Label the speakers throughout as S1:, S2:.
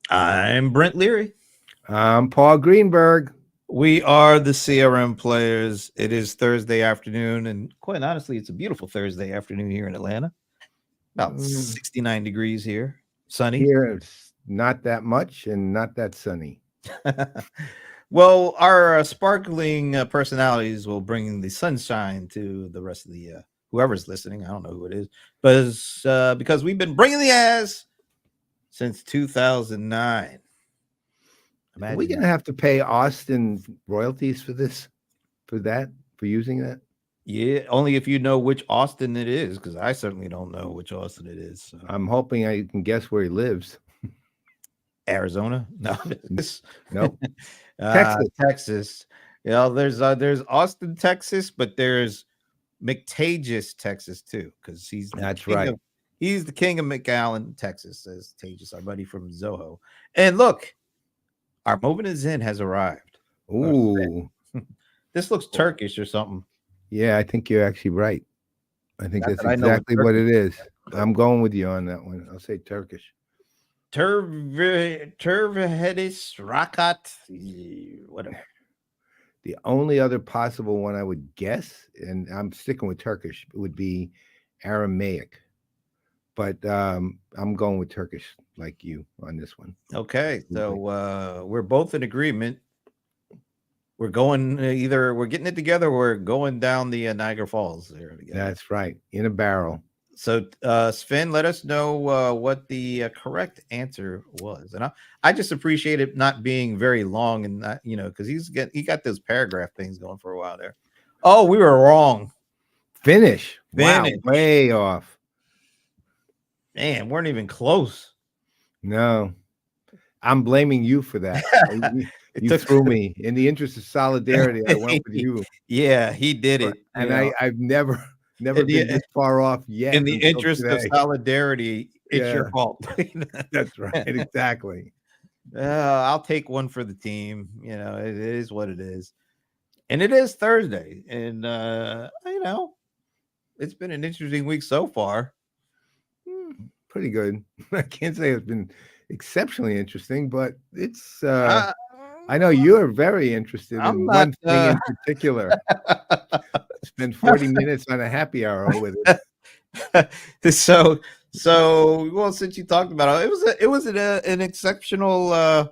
S1: I'm Brent Leary.
S2: I'm Paul Greenberg.
S1: We are the CRM Players. It is Thursday afternoon, and quite honestly, it's a beautiful Thursday afternoon here in Atlanta. About
S2: Mm,
S1: 69 degrees here, sunny.
S2: Here it's not that much and not that sunny.
S1: Well, our sparkling personalities will bring the sunshine to the rest of the whoever's listening. I don't know who it is, but because we've been bringing the ass since 2009.
S2: Are we
S1: Imagine
S2: gonna
S1: that.
S2: have to pay Austin royalties for this, for using that?
S1: Yeah, only if you know which Austin it is, because I certainly don't know which Austin it is. So.
S2: I'm hoping I can guess where he lives.
S1: Arizona? No, this
S2: No, Texas.
S1: Texas. You know, there's Austin, Texas, but there's McTagus, Texas too, because
S2: That's right.
S1: he's the king of McAllen, Texas, says Tagus, our buddy from Zoho. And look, our moment is in has arrived.
S2: Ooh,
S1: This looks Turkish or something.
S2: yeah, I think you're actually right. I think
S1: Not
S2: that's
S1: that I know what
S2: exactly what
S1: Turkish
S2: it
S1: is,
S2: is.
S1: but
S2: I'm going with you on that one. I'll say Turkish.
S1: Turvehedis Rakat, whatever.
S2: The only other possible one I would guess, and I'm sticking with Turkish, would be Aramaic. But I'm going with Turkish, like you on this one.
S1: Okay,
S2: Absolutely.
S1: so we're both in agreement. We're going either we're getting it together or we're going down the Niagara Falls there together.
S2: That's right. In a barrel.
S1: So, Sven, let us know what the correct answer was, and I just appreciate it not being very long and not because he got those paragraph things going for a while there. Oh, we were wrong.
S2: Finish. Wow.
S1: Finish,
S2: Way off.
S1: man, weren't even close.
S2: No. I'm blaming you for that.
S1: It
S2: You
S1: took.
S2: threw me. In the interest of solidarity, I went with you.
S1: Yeah, he did it.
S2: And I've never
S1: In
S2: been
S1: the
S2: this far off
S1: in
S2: yet
S1: the
S2: until
S1: interest of
S2: today.
S1: solidarity, it's your
S2: Yeah,
S1: fault.
S2: that's right. Exactly.
S1: I'll take one for the team. It is what it is. And it is Thursday. And, it's been an interesting week so far.
S2: Pretty good. I can't say it's been exceptionally interesting, but it's
S1: Uh,
S2: I know you're very interested
S1: I'm
S2: in
S1: not.
S2: one thing in particular. Spend 40 minutes on a happy hour with it.
S1: so, well, since you talked about it, it was an exceptional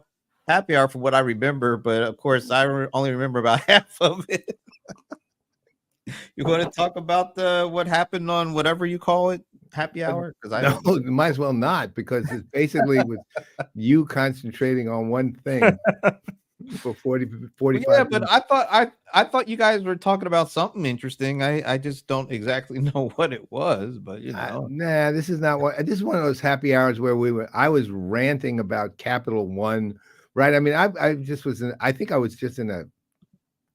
S1: happy hour from what I remember. But of course, only remember about half of it. You want to talk about what happened on whatever you call it, happy hour? Because I
S2: No,
S1: don't know.
S2: might as well not because it's basically with you concentrating on one thing for 40,
S1: Well, yeah,
S2: 45
S1: but
S2: minutes.
S1: I thought you guys were talking about something interesting. I just don't exactly know what it was, but
S2: Nah, this is not what this is one of those happy hours where I was ranting about Capital One, right? I mean, I just was I think I was just in a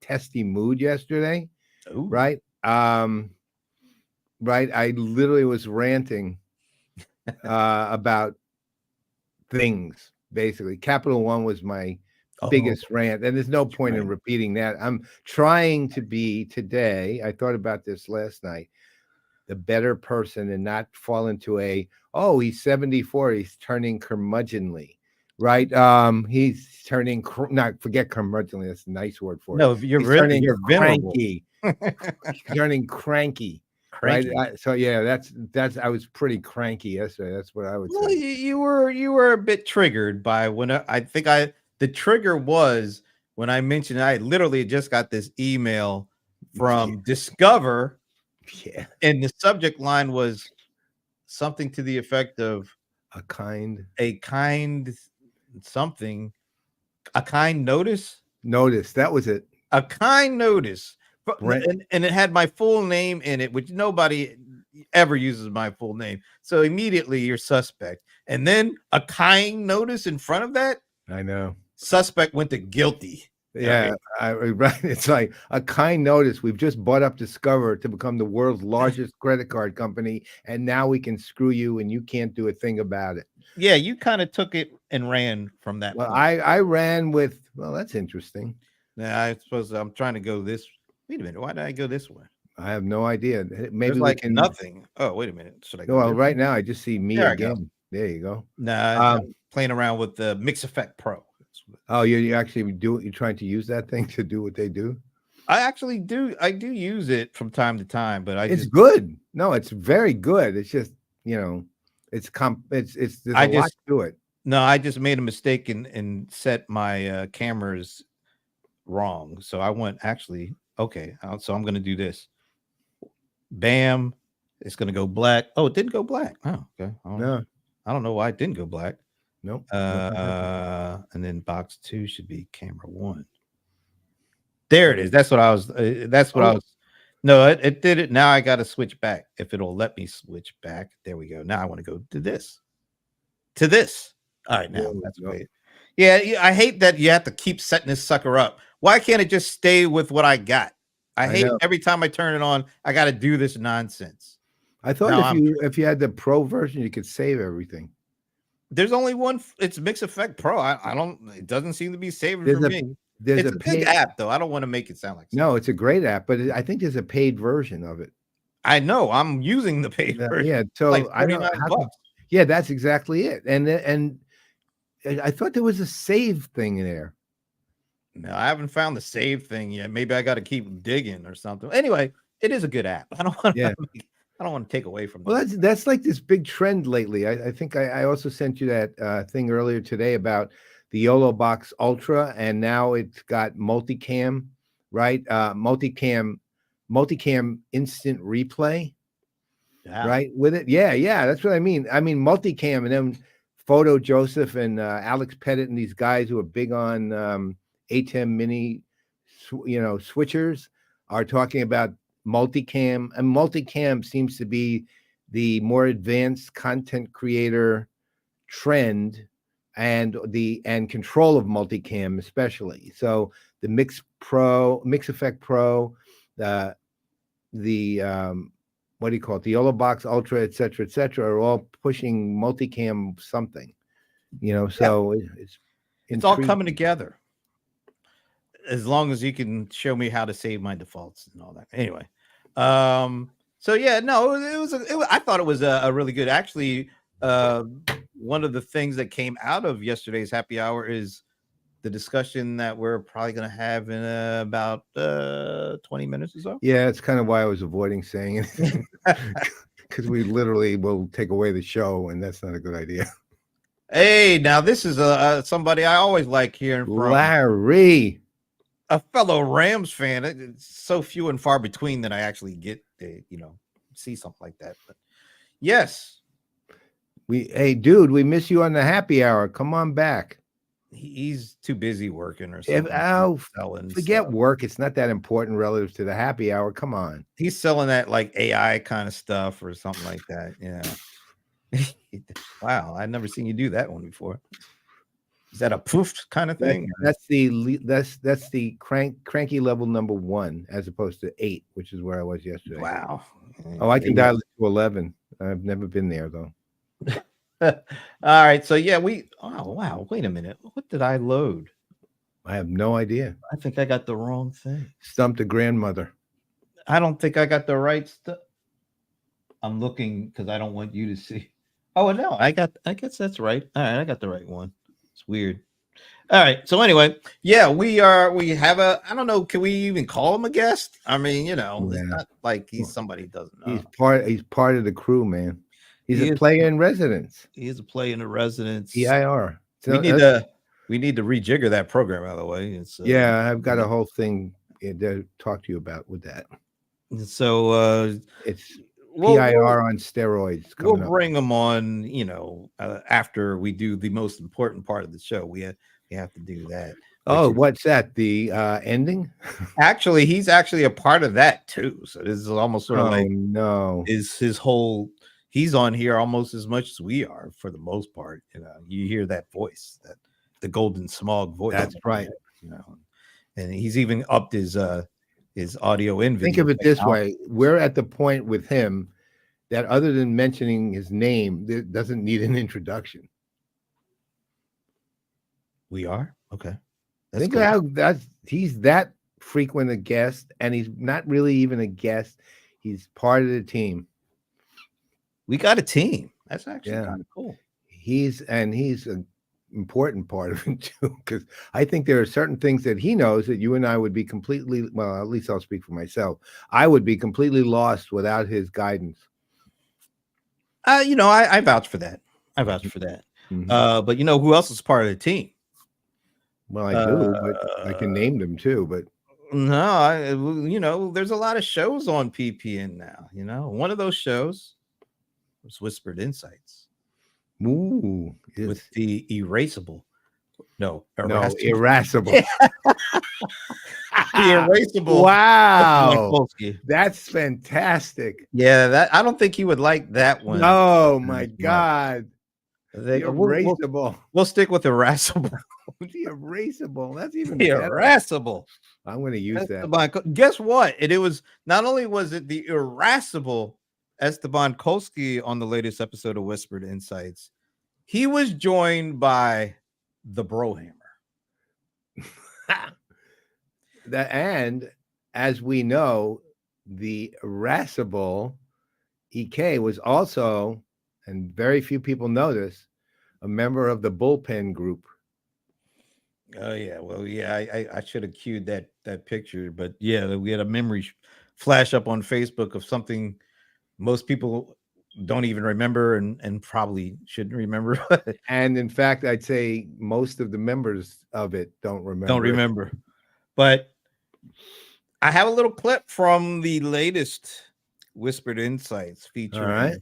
S2: testy mood yesterday,
S1: ooh,
S2: right? Right. I literally was ranting about things. Basically, Capital One was my
S1: oh,
S2: biggest rant, and there's no point in
S1: right.
S2: repeating that. I'm trying to be today. I thought about this last night. The better person and not fall into oh, he's 74, he's turning curmudgeonly, right? He's turning not forget curmudgeonly. That's a nice word for it.
S1: No, you're
S2: He's
S1: really
S2: turning
S1: you're venerable,
S2: cranky, turning cranky. Right.
S1: cranky.
S2: So yeah, that's I was pretty cranky yesterday. That's what I would
S1: Well,
S2: say.
S1: you were a bit triggered by when I think the trigger was when I mentioned I literally just got this email from Discover,
S2: Yeah.
S1: and the subject line was something to the effect of
S2: A kind
S1: a kind something, a kind notice,
S2: notice. That was it.
S1: a kind notice.
S2: Brent.
S1: And it had my full name in it, which nobody ever uses my full name. So immediately you're suspect. And then a kind notice in front of that,
S2: I know.
S1: suspect went to guilty.
S2: Yeah,
S1: Okay.
S2: right. It's like a kind notice. We've just bought up Discover to become the world's largest credit card company, and now we can screw you, and you can't do a thing about it.
S1: Yeah, you kind of took it and ran from that
S2: Well,
S1: point.
S2: I ran with. Well, that's interesting.
S1: Now I suppose I'm trying to go this. Wait a minute. Why did I go this way?
S2: I have no idea.
S1: There's
S2: Maybe we
S1: like
S2: can.
S1: nothing. Oh, wait a minute. Should I go
S2: Well,
S1: this
S2: right
S1: way?
S2: now I just see me
S1: There I go.
S2: again. There you go.
S1: Nah, playing around with the Mix Effect Pro.
S2: Oh, you actually do? You're trying to use that thing to do what they do?
S1: I actually do. I do use it from time to time, but
S2: It's good. No, it's very good. It's just it's there's
S1: I
S2: a lot
S1: just
S2: to it.
S1: no, I just made a mistake and set my cameras wrong. So I went actually okay. So I'm gonna do this. Bam, it's gonna go black. Oh, it didn't go black. Oh, okay.
S2: No,
S1: I don't know why it didn't go black.
S2: nope. Nothing happened.
S1: And then box 2 should be camera 1. There it is. That's what I was. That's what I
S2: Oh,
S1: was. No, it did it. Now I got to switch back. If it'll let me switch back, there we go. Now I want to go to this. To this. All right, now that's
S2: no.
S1: great. Yeah, I hate that you have to keep setting this sucker up. Why can't it just stay with what I got? I hate
S2: know.
S1: every time I turn it on. I got to do this nonsense.
S2: I thought
S1: Now
S2: if you had the pro version, you could save everything.
S1: there's only one. It's Mix Effect Pro. I don't. It doesn't seem to be saving
S2: There's
S1: for me.
S2: There's
S1: It's
S2: a
S1: a big
S2: paid
S1: app, though. I don't want to make it sound like
S2: No, it's a great app, but I think there's a paid version of it.
S1: I know. I'm using the paid version.
S2: Yeah,
S1: Like
S2: so I know
S1: 39
S2: how
S1: bucks.
S2: yeah, that's exactly it. And I thought there was a save thing in there.
S1: No, I haven't found the save thing yet. Maybe I got to keep digging or something. Anyway, it is a good app. I don't want to.
S2: Yeah.
S1: I don't want to take away from.
S2: Well, that's like this big trend lately. I think I also sent you that thing earlier today about the YOLO Box Ultra, and now it's got multicam, right? Multicam instant replay, right? With it, yeah, that's what I mean. I mean multicam, and then Photo Joseph and Alex Pettit and these guys who are big on ATEM mini, switchers are talking about multicam, and multicam seems to be the more advanced content creator trend and control of multicam, especially. So the Mix Effect Pro, the what do you call it, the YOLO Box Ultra, et cetera, are all pushing multicam something, so
S1: it's all coming together. As long as you can show me how to save my defaults and all that. Anyway, so yeah, no, I thought it was a really good. Actually, one of the things that came out of yesterday's happy hour is the discussion that we're probably going to have in about 20 minutes or so.
S2: Yeah, it's kind of why I was avoiding saying anything, because we literally will take away the show, and that's not a good idea.
S1: Hey, now this is somebody I always like hearing from.
S2: Larry,
S1: a fellow Rams fan. It's so few and far between that I actually get to, see something like that. But yes,
S2: hey, dude, we miss you on the happy hour. Come on back.
S1: He's too busy working or something.
S2: Forget work. It's not that important relative to the happy hour. Come on.
S1: He's selling that like AI kind of stuff or something like that. Yeah. Wow, I've never seen you do that one before. Is that a poof kind of thing?
S2: That's the cranky level number 1 as opposed to 8, which is where I was yesterday.
S1: Wow.
S2: Oh, I can dial it to 11. I've never been there though.
S1: All right, so yeah, wow, wait a minute. What did I load?
S2: I have no idea.
S1: I think I got the wrong thing.
S2: Stumped a grandmother.
S1: I don't think I got the right stuff. I'm looking because I don't want you to see. Oh no, I guess that's right. All right, I got the right one. It's weird. All right. So anyway, yeah, we have I don't know, can we even call him a guest? I mean, it's not like he's somebody who doesn't know.
S2: He's part of the crew, man. He's a player in residence.
S1: He is a player in residence.
S2: EIR.
S1: So we need to rejigger that program out of the way.
S2: Yeah, I've got a whole thing to talk to you about with that.
S1: So
S2: it's PIR on steroids.
S1: We'll bring him on, after we do the most important part of the show. We have to do that.
S2: Oh, what's that? The ending?
S1: Actually, he's actually a part of that too. So this is almost sort of his whole. He's on here almost as much as we are for the most part. You hear that voice, the golden smog voice.
S2: That's right.
S1: And he's even upped his audio in video.
S2: Think of it this way: we're at the point with him that, other than mentioning his name, it doesn't need an introduction.
S1: We are okay.
S2: Think of how he's that frequent a guest, and he's not really even a guest. He's part of the team. We
S1: got a team. That's actually kind of cool.
S2: He's a important part of it too, because I think there are certain things that he knows that you and I would be completely, well, at least I'll speak for myself. I would be completely lost without his guidance.
S1: I vouch for that. I vouch for that. But you know who else is part of the team?
S2: Well, I
S1: Uh,
S2: do, but I can name them too. But
S1: there's a lot of shows on PPN now. One of those shows was Whispered Insights
S2: ooh,
S1: with
S2: it's
S1: the erasable. No,
S2: no
S1: irascible.
S2: irascible.
S1: The erasable Esteban
S2: Wow,
S1: Kolsky.
S2: that's fantastic.
S1: Yeah, that I don't think he would like that one.
S2: Oh my
S1: as much.
S2: God, the
S1: We'll
S2: erasable.
S1: we'll stick with irascible.
S2: The erasable. That's even
S1: The
S2: better.
S1: irascible.
S2: I'm going to use that.
S1: Esteban, guess what? It was not only was it the irascible Esteban Kolsky on the latest episode of Whispered Insights, he was joined by the Brohammer.
S2: And as we know, the irascible EK was also, and very few people know this, a member of the bullpen group.
S1: Oh yeah, well yeah, I should have cued that picture, but yeah, we had a memory flash up on Facebook of something most people don't even remember and probably shouldn't remember.
S2: And in fact, I'd say most of the members of it don't remember.
S1: But I have a little clip from the latest Whispered Insights featuring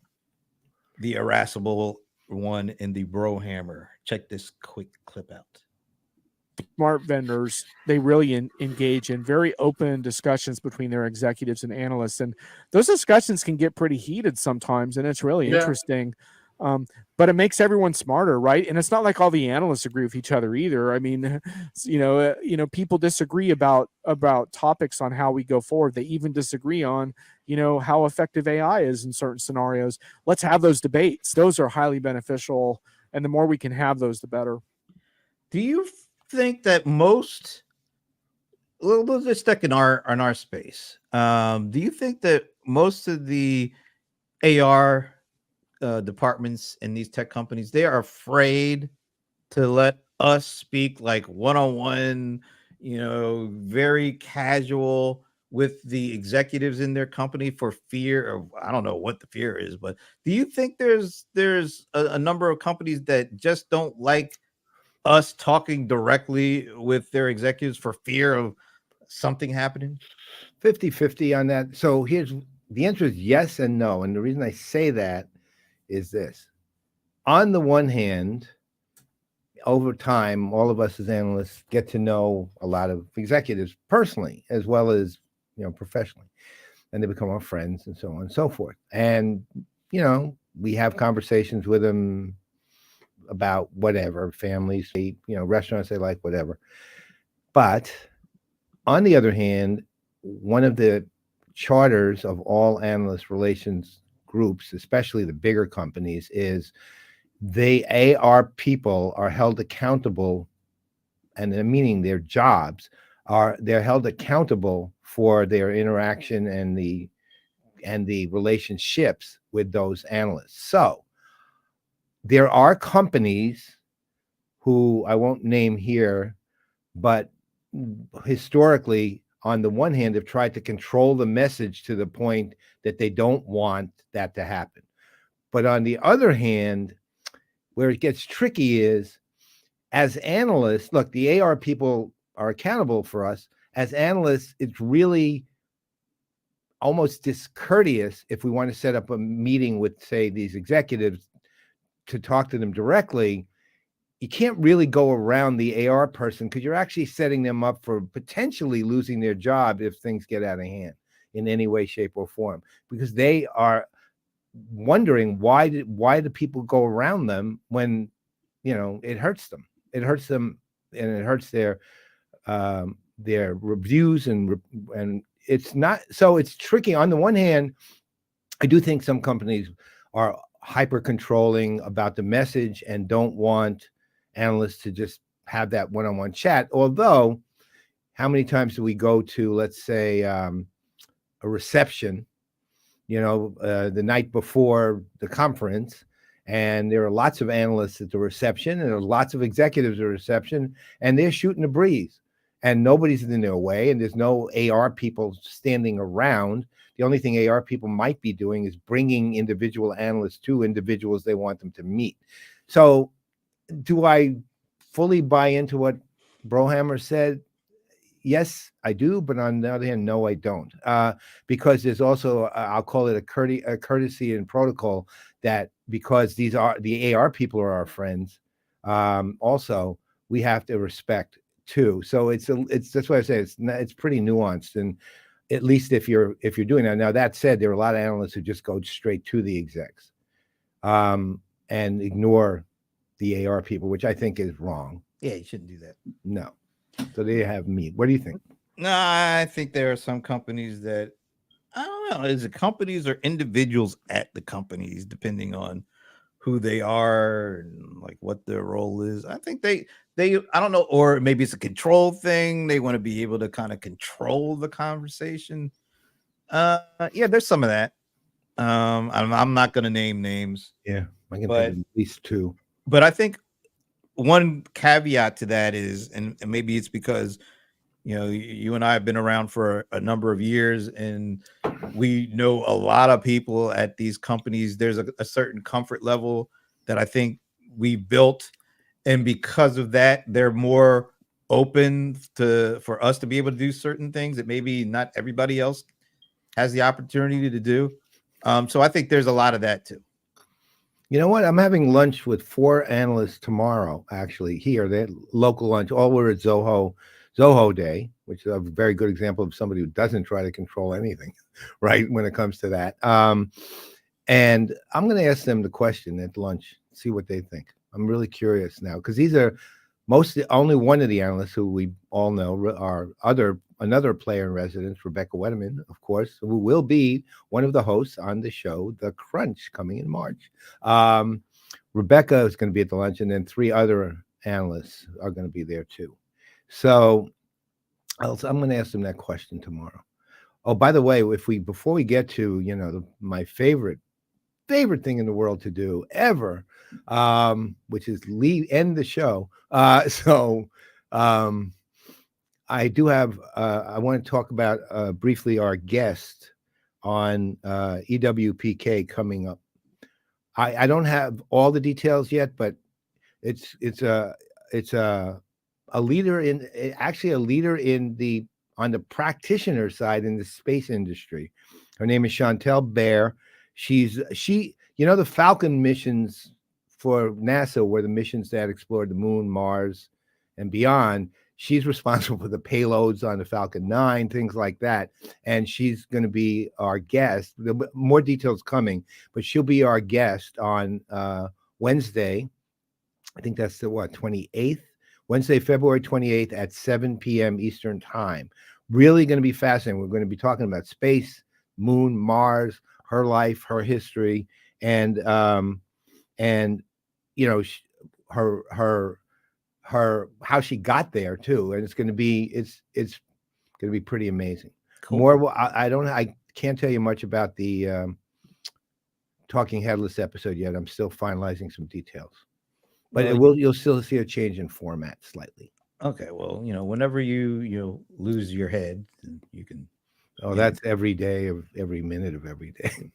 S1: the irascible one and the Brohammer. Check this quick clip out.
S3: Smart vendors, they really engage in very open discussions between their executives and analysts, and those discussions can get pretty heated sometimes, and it's really interesting. But it makes everyone smarter, right? And it's not like all the analysts agree with each other either. I mean, people disagree about topics on how we go forward. They even disagree on how effective AI is in certain scenarios. Let's have those debates. Those are highly beneficial, and the more we can have those, the better.
S1: Do you think that most, we'll just stick in our space, do you think that most of the AR departments in these tech companies, they are afraid to let us speak like one-on-one, very casual with the executives in their company for fear of, I don't know what the fear is, but do you think there's a number of companies that just don't like us talking directly with their executives for fear of something happening?
S2: 50-50 on that. So here's the answer is yes and no. And the reason I say that is this. On the one hand, over time, all of us as analysts get to know a lot of executives personally, as well as, professionally, and they become our friends and so on and so forth. And, we have conversations with them about whatever, families, restaurants they like, whatever. But on the other hand, one of the charters of all analyst relations groups, especially the bigger companies, is the AR people are held accountable, and meaning their jobs they're held accountable for their interaction and the relationships with those analysts. So there are companies who I won't name here, but historically, on the one hand, have tried to control the message to the point that they don't want that to happen. But on the other hand, where it gets tricky is, as analysts, look, the AR people are accountable for us. As analysts, it's really almost discourteous if we want to set up a meeting with, say, these executives to talk to them directly. You can't really go around the AR person because you're actually setting them up for potentially losing their job if things get out of hand in any way, shape, or form, because they are wondering why do people go around them when it hurts them. It hurts them, and it hurts their reviews and it's not, so it's tricky. On the one hand, I do think some companies are hyper controlling about the message and don't want analysts to just have that one-on-one chat. Although, how many times do we go to, let's say, a reception, the night before the conference, And there are lots of analysts at the reception, and there are lots of executives at the reception, and they're shooting the breeze, and nobody's in their way, and there's no AR people standing around. The only thing AR people might be doing is bringing individual analysts to individuals they want them to meet. So do I fully buy into what Brohammer said? Yes, I do, but on the other hand, no, I don't, because there's also I'll call it a courtesy and protocol that because these are the AR people are our friends, also we have to respect too. So it's that's why I say it's pretty nuanced, and at least if you're doing that. Now that said, there are a lot of analysts who just go straight to the execs, and ignore the AR people, which I think is wrong.
S1: Yeah, you shouldn't do that.
S2: No. So they have me. What do you think?
S1: No, I think there are some companies that I don't know. Is it companies or individuals at the companies, depending on who they are and like what their role is. I think they I don't know, or maybe it's a control thing. They want to be able to kind of control the conversation. Yeah, there's some of that. I'm not going to name names.
S2: Yeah, I can think of at least two.
S1: But I think one caveat to that is, and maybe it's because you and I have been around for a number of years, and we know a lot of people at these companies. There's a certain comfort level that I think we built, and because of that, they're more open for us to be able to do certain things that maybe not everybody else has the opportunity to do. So I think there's a lot of that too.
S2: You know what? I'm having lunch with 4 analysts tomorrow, actually, here. They're local lunch. All we're at Zoho Day, which is a very good example of somebody who doesn't try to control anything, right, when it comes to that. And I'm going to ask them the question at lunch, see what they think. I'm really curious now, because these are only one of the analysts who we all know are another player in residence, Rebecca Wetterman, of course, who will be one of the hosts on the show, The Crunch, coming in March. Rebecca is going to be at the lunch, and then 3 other analysts are going to be there too. So I'm going to ask them that question tomorrow. Oh, by the way, before we get to my favorite thing in the world to do ever, which is end the show. I do have. I want to talk about briefly our guest on EWPK coming up. I don't have all the details yet, but it's a leader on the practitioner side in the space industry. Her name is Chantel Baer. The Falcon missions for NASA were the missions that explored the moon, Mars, and beyond. She's responsible for the payloads on the Falcon 9, things like that. And she's going to be our guest. More details coming, but she'll be our guest on Wednesday. I think that's the 28th? Wednesday, February 28th at 7 p.m. Eastern Time. Really going to be fascinating. We're going to be talking about space, moon, Mars, her life, her history, and her how she got there too. And it's going to be pretty amazing. Cool. I can't tell you much about the Talking Headless episode yet. I'm still finalizing some details, but you'll still see a change in format slightly.
S1: Okay, well, whenever you lose your head, you can.
S2: Oh, that's every day of every minute of every day.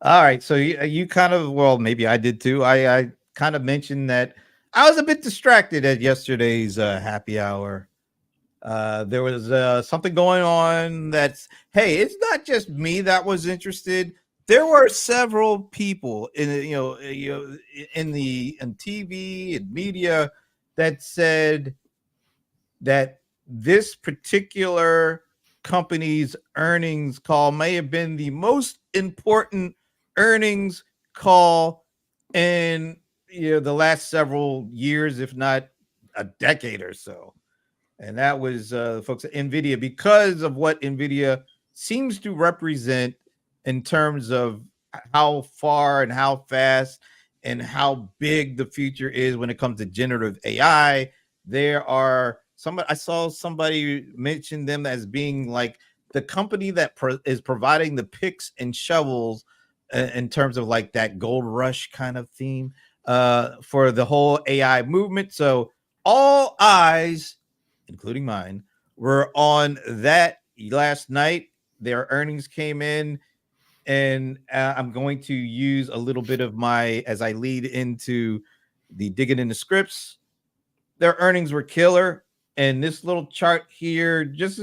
S1: All right, so you kind of, well, maybe I did too. I kind of mentioned that I was a bit distracted at yesterday's happy hour. There was something going on that's, hey, it's not just me that was interested. There were several people in TV and media that said that this particular company's earnings call may have been the most important earnings call in the last several years, if not a decade or so. And that was folks at Nvidia, because of what Nvidia seems to represent in terms of how far and how fast and how big the future is when it comes to generative AI. I saw somebody mention them as being like the company that is providing the picks and shovels in terms of like that gold rush kind of theme for the whole AI movement. So all eyes, including mine, were on that last night. Their earnings came in, and I'm going to use a little bit of my as I lead into the digging into scripts. Their earnings were killer, and this little chart here just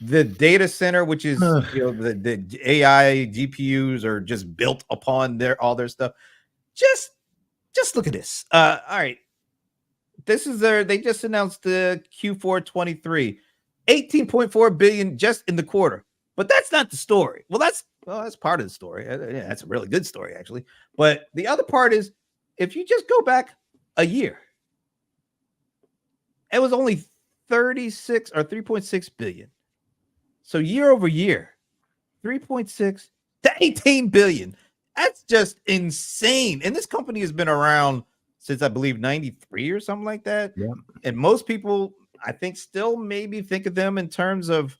S1: the data center, which is the AI GPUs are just built upon all their stuff. Just look at this. All right. This is they just announced the Q4 23, 18.4 billion just in the quarter. But that's not the story. Well, that's part of the story. Yeah, that's a really good story, actually. But the other part is if you just go back a year, it was only 36 or 3.6 billion. So year over year, 3.6 to 18 billion. That's just insane. And this company has been around since I believe 93 or something like that.
S2: Yeah.
S1: And most people, I think, still maybe think of them in terms of,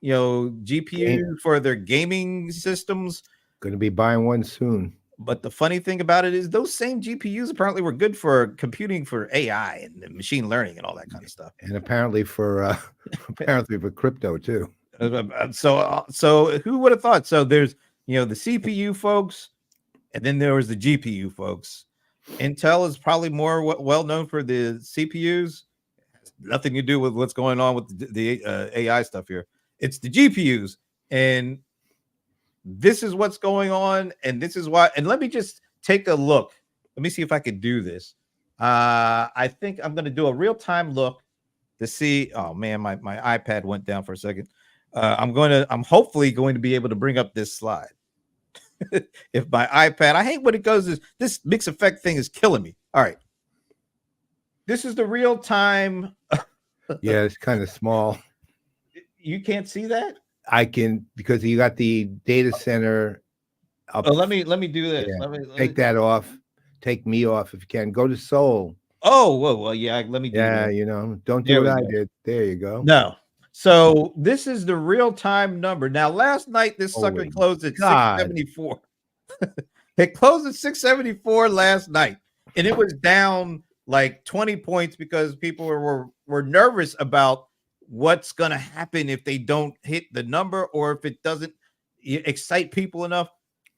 S1: GPU for their gaming systems.
S2: Going to be buying one soon.
S1: But the funny thing about it is those same GPUs apparently were good for computing for AI and machine learning and all that kind of stuff.
S2: And apparently for crypto too.
S1: So who would have thought? So there's the CPU folks, and then there was the GPU folks. Intel is probably more well known for the CPUs. Has nothing to do with what's going on with the AI stuff here. It's the GPUs, and this is what's going on, and this is why. And let me just take a look. Let me see if I can do this. I think I'm going to do a real-time look to see. Oh man, my iPad went down for a second. I'm hopefully going to be able to bring up this slide. If my iPad, I hate when it goes, this mix effect thing is killing me. All right. This is the real time.
S2: Yeah, it's kind of small.
S1: You can't see that?
S2: I can, because you got the data center up.
S1: Oh, let me do this.
S2: Yeah.
S1: Let me
S2: Take that off. Take me off if you can. Go to Seoul.
S1: Oh, well, yeah. Let me do that.
S2: Don't do what I did. There you go.
S1: No. So this is the real-time number. Now, last night, this sucker closed at 674. It closed at 674 last night, and it was down like 20 points because people were nervous about what's going to happen if they don't hit the number or if it doesn't excite people enough.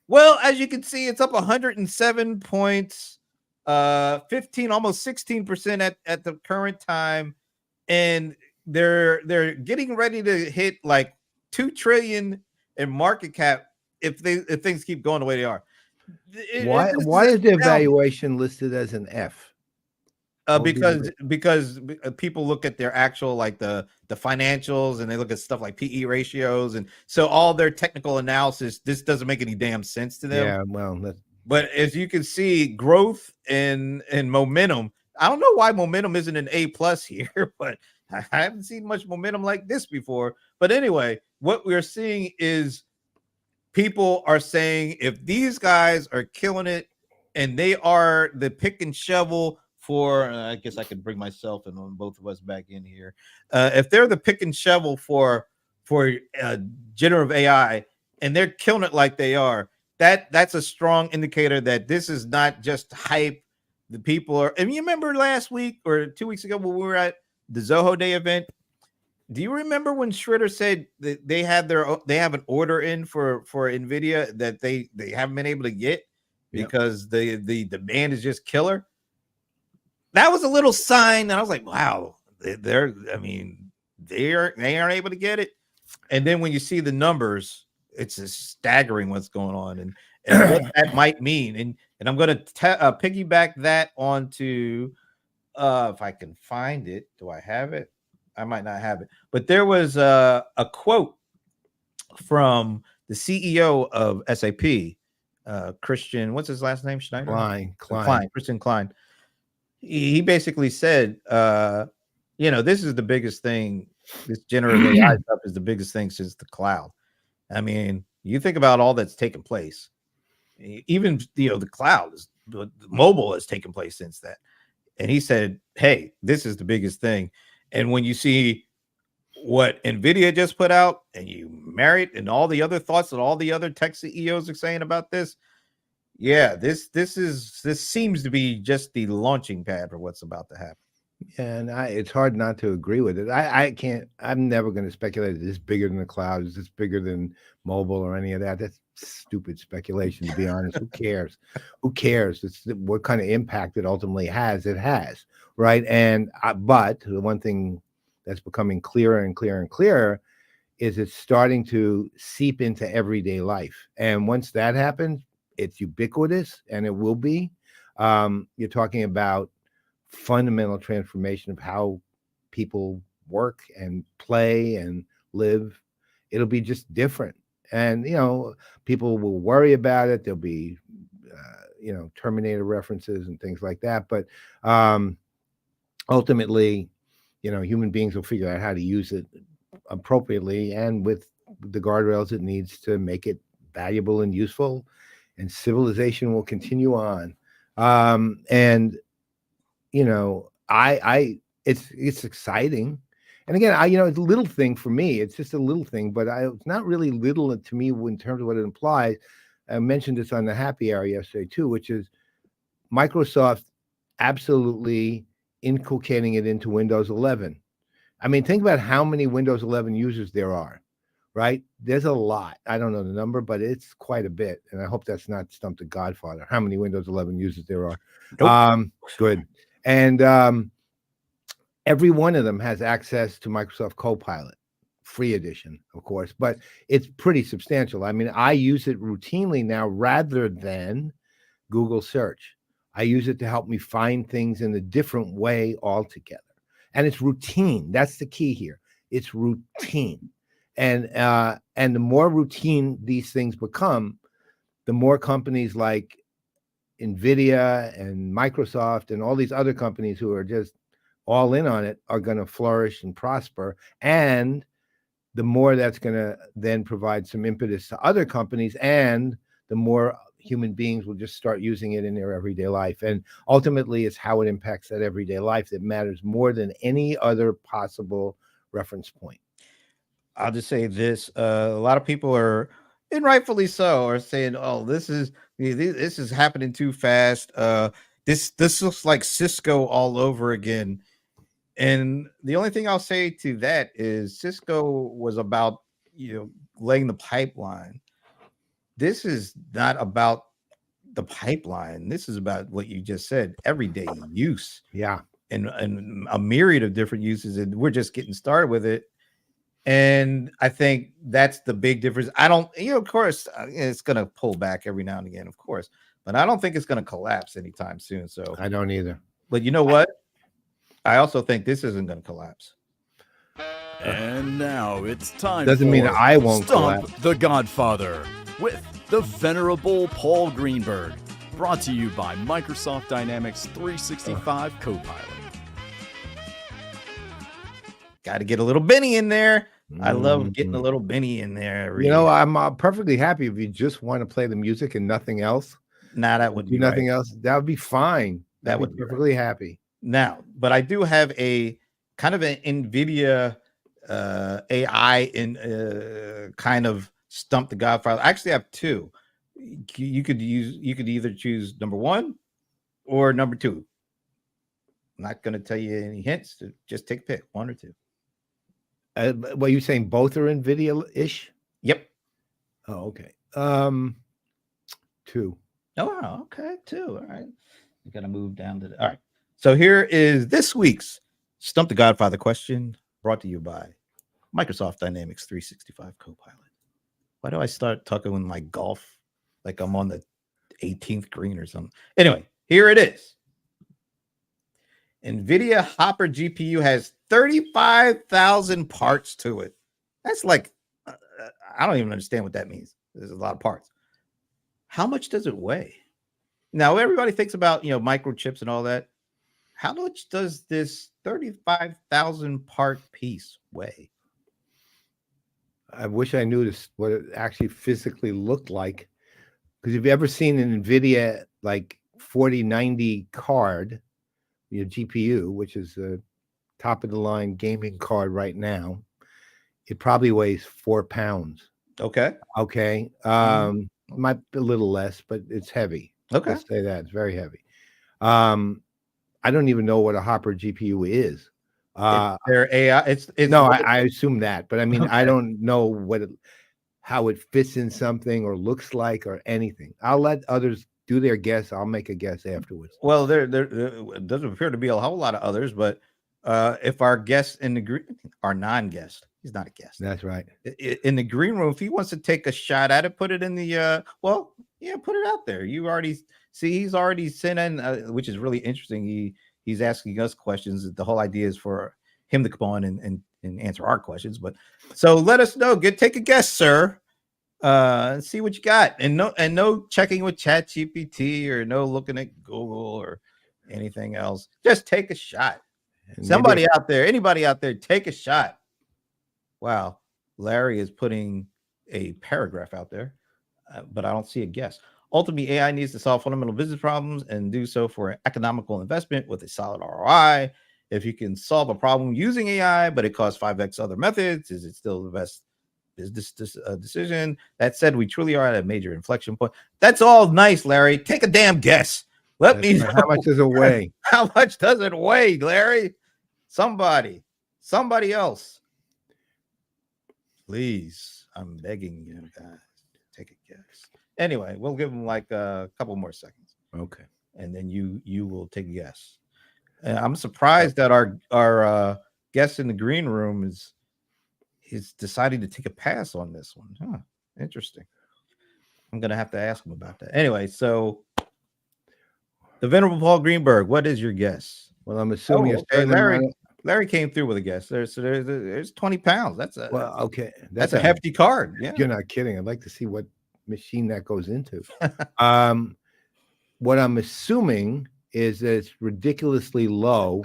S1: Well, as you can see, it's up 107 points, 15, almost 16% at the current time, and they're getting ready to hit like 2 trillion in market cap if things keep going the way they are.
S2: Why is their valuation listed as an F?
S1: Because people look at their actual like the financials, and they look at stuff like PE ratios, and so all their technical analysis, this doesn't make any damn sense to them.
S2: Yeah, well,
S1: but as you can see, growth and momentum. I don't know why momentum isn't an A+ here, but I haven't seen much momentum like this before. But anyway, what we're seeing is people are saying if these guys are killing it and they are the pick and shovel for, I guess I could bring myself and both of us back in here. If they're the pick and shovel for generative AI and they're killing it like they are, that's a strong indicator that this is not just hype. The people are, and you remember last week or 2 weeks ago when we were at the Zoho Day event, do you remember when Schroeder said that they have an order in for Nvidia that they haven't been able to get because the demand is just killer? That was a little sign, and I was like, wow, they aren't able to get it. And then when you see the numbers, it's just staggering what's going on and what that might mean. And I'm going to piggyback that onto if I can find it. Do I have it? I might not have it, but there was a quote from the CEO of SAP, Christian. What's his last name? Schneider? Klein. Christian Klein. He basically said, this is the biggest thing. This generative AI stuff is the biggest thing since the cloud. I mean, you think about all that's taken place. Even the cloud the mobile has taken place since that. And he said, hey, this is the biggest thing. And when you see what Nvidia just put out, and you marry it, and all the other thoughts that all the other tech CEOs are saying about this, yeah, this seems to be just the launching pad for what's about to happen.
S2: And it's hard not to agree with it. I can't. I'm never going to speculate. Is this bigger than the cloud? Is this bigger than mobile or any of that? That's stupid speculation, to be honest. Who cares? Who cares? It's what kind of impact it ultimately has. It has, right? And but the one thing that's becoming clearer and clearer and clearer is it's starting to seep into everyday life. And once that happens, it's ubiquitous, and it will be. You're talking about fundamental transformation of how people work and play and live. It'll be just different. And, people will worry about it. There'll be, Terminator references and things like that. But ultimately, human beings will figure out how to use it appropriately and with the guardrails it needs to make it valuable and useful. And civilization will continue on. And it's exciting. And again, it's a little thing for me. It's just a little thing, but it's not really little to me in terms of what it implies. I mentioned this on the happy hour yesterday too, which is Microsoft absolutely inculcating it into Windows 11. I mean, think about how many Windows 11 users there are, right? There's a lot. I don't know the number, but it's quite a bit. And I hope that's not Stump the Godfather, how many Windows 11 users there are.
S1: Nope.
S2: Good. And every one of them has access to Microsoft Copilot, free edition, of course, but it's pretty substantial. I mean, I use it routinely now rather than Google search. I use it to help me find things in a different way altogether. And it's routine. That's the key here. It's routine. And the more routine these things become, the more companies like Nvidia and Microsoft and all these other companies who are just all in on it are going to flourish and prosper. And the more that's going to then provide some impetus to other companies, and the more human beings will just start using it in their everyday life. And ultimately, it's how it impacts that everyday life that matters more than any other possible reference point.
S1: I'll just say this: a lot of people are, and rightfully so, are saying, "Oh, this is happening too fast. This looks like Cisco all over again." And the only thing I'll say to that is Cisco was about, laying the pipeline. This is not about the pipeline. This is about what you just said, everyday use.
S2: Yeah.
S1: And a myriad of different uses. And we're just getting started with it. And I think that's the big difference. I don't, of course, it's going to pull back every now and again, of course, but I don't think it's going to collapse anytime soon. So
S2: I don't either.
S1: But you know what? I also think this isn't going to collapse.
S4: And now it's time.
S2: Doesn't mean I won't
S4: Stump
S2: collapse.
S4: the Godfather with the venerable Paul Greenberg. Brought to you by Microsoft Dynamics 365 Copilot.
S1: Got to get a little Benny in there. I love getting a little Benny in there.
S2: I'm perfectly happy if you just want to play the music and nothing else.
S1: That would
S2: do
S1: be
S2: nothing
S1: right.
S2: else. That would be fine.
S1: That would
S2: be
S1: be
S2: perfectly happy.
S1: Now, but I do have a kind of an Nvidia AI in kind of Stump the Godfather. I actually have two. You could either choose number one or number two. I'm not going to tell you any hints. Just take a pick, one or two.
S2: Well, you're saying both are Nvidia-ish?
S1: Yep.
S2: Oh, okay. Two.
S1: Oh, okay, two. All right. We got to move down to all right. So here is this week's Stump the Godfather question, brought to you by Microsoft Dynamics 365 Copilot. Why do I start talking with my golf like I'm on the 18th green or something? Anyway, here it is. Nvidia Hopper GPU has 35,000 parts to it. That's like, I don't even understand what that means. There's a lot of parts. How much does it weigh? Now, everybody thinks about, microchips and all that. How much does this 35,000 part piece weigh?
S2: I wish I knew what it actually physically looked like. Because if you've ever seen an Nvidia like 4090 card, GPU, which is a top of the line gaming card right now, It probably weighs 4 pounds.
S1: Okay.
S2: Okay. Might be a little less, but it's heavy.
S1: Okay.
S2: Let's say that it's very heavy. I don't even know what a Hopper GPU is.
S1: Their AI. It's
S2: No, I assume that, but I mean, I
S1: Okay.
S2: don't know how it fits in something or looks like or anything. I'll let others do their guess. I'll make a guess afterwards.
S1: Well, there doesn't appear to be a whole lot of others, but if our guest in the our non-guest, he's not a guest.
S2: That's right.
S1: In the green room, if he wants to take a shot at it, put it in the put it out there. You already see he's already sent in, which is really interesting. He's asking us questions. The whole idea is for him to come on and answer our questions. But so let us know. Take a guess, sir. See what you got, and no checking with Chat GPT or no looking at Google or anything else. Just take a shot.
S2: And
S1: Somebody out there, anybody out there, take a shot. Wow, Larry is putting a paragraph out there, but I don't see a guess. Ultimately, AI needs to solve fundamental business problems and do so for an economical investment with a solid ROI. If you can solve a problem using AI, but it costs 5x other methods, is it still the best business decision? That said, we truly are at a major inflection point. That's all nice, Larry. Take a damn guess. Let me know.
S2: How much does it weigh?
S1: How much does it weigh, Larry? Somebody else. Please, I'm begging you guys, take a guess. Anyway, we'll give him like a couple more seconds.
S2: Okay.
S1: And then you will take a guess. I'm surprised that our guest in the green room is deciding to take a pass on this one. Huh. Interesting. I'm gonna have to ask him about that. Anyway, so the Venerable Paul Greenberg, what is your guess?
S2: Well, I'm assuming
S1: Larry came through with a guess. There's 20 pounds. That's
S2: okay.
S1: That's a hefty card. Yeah.
S2: You're not kidding. I'd like to see what machine that goes into. What I'm assuming is that it's ridiculously low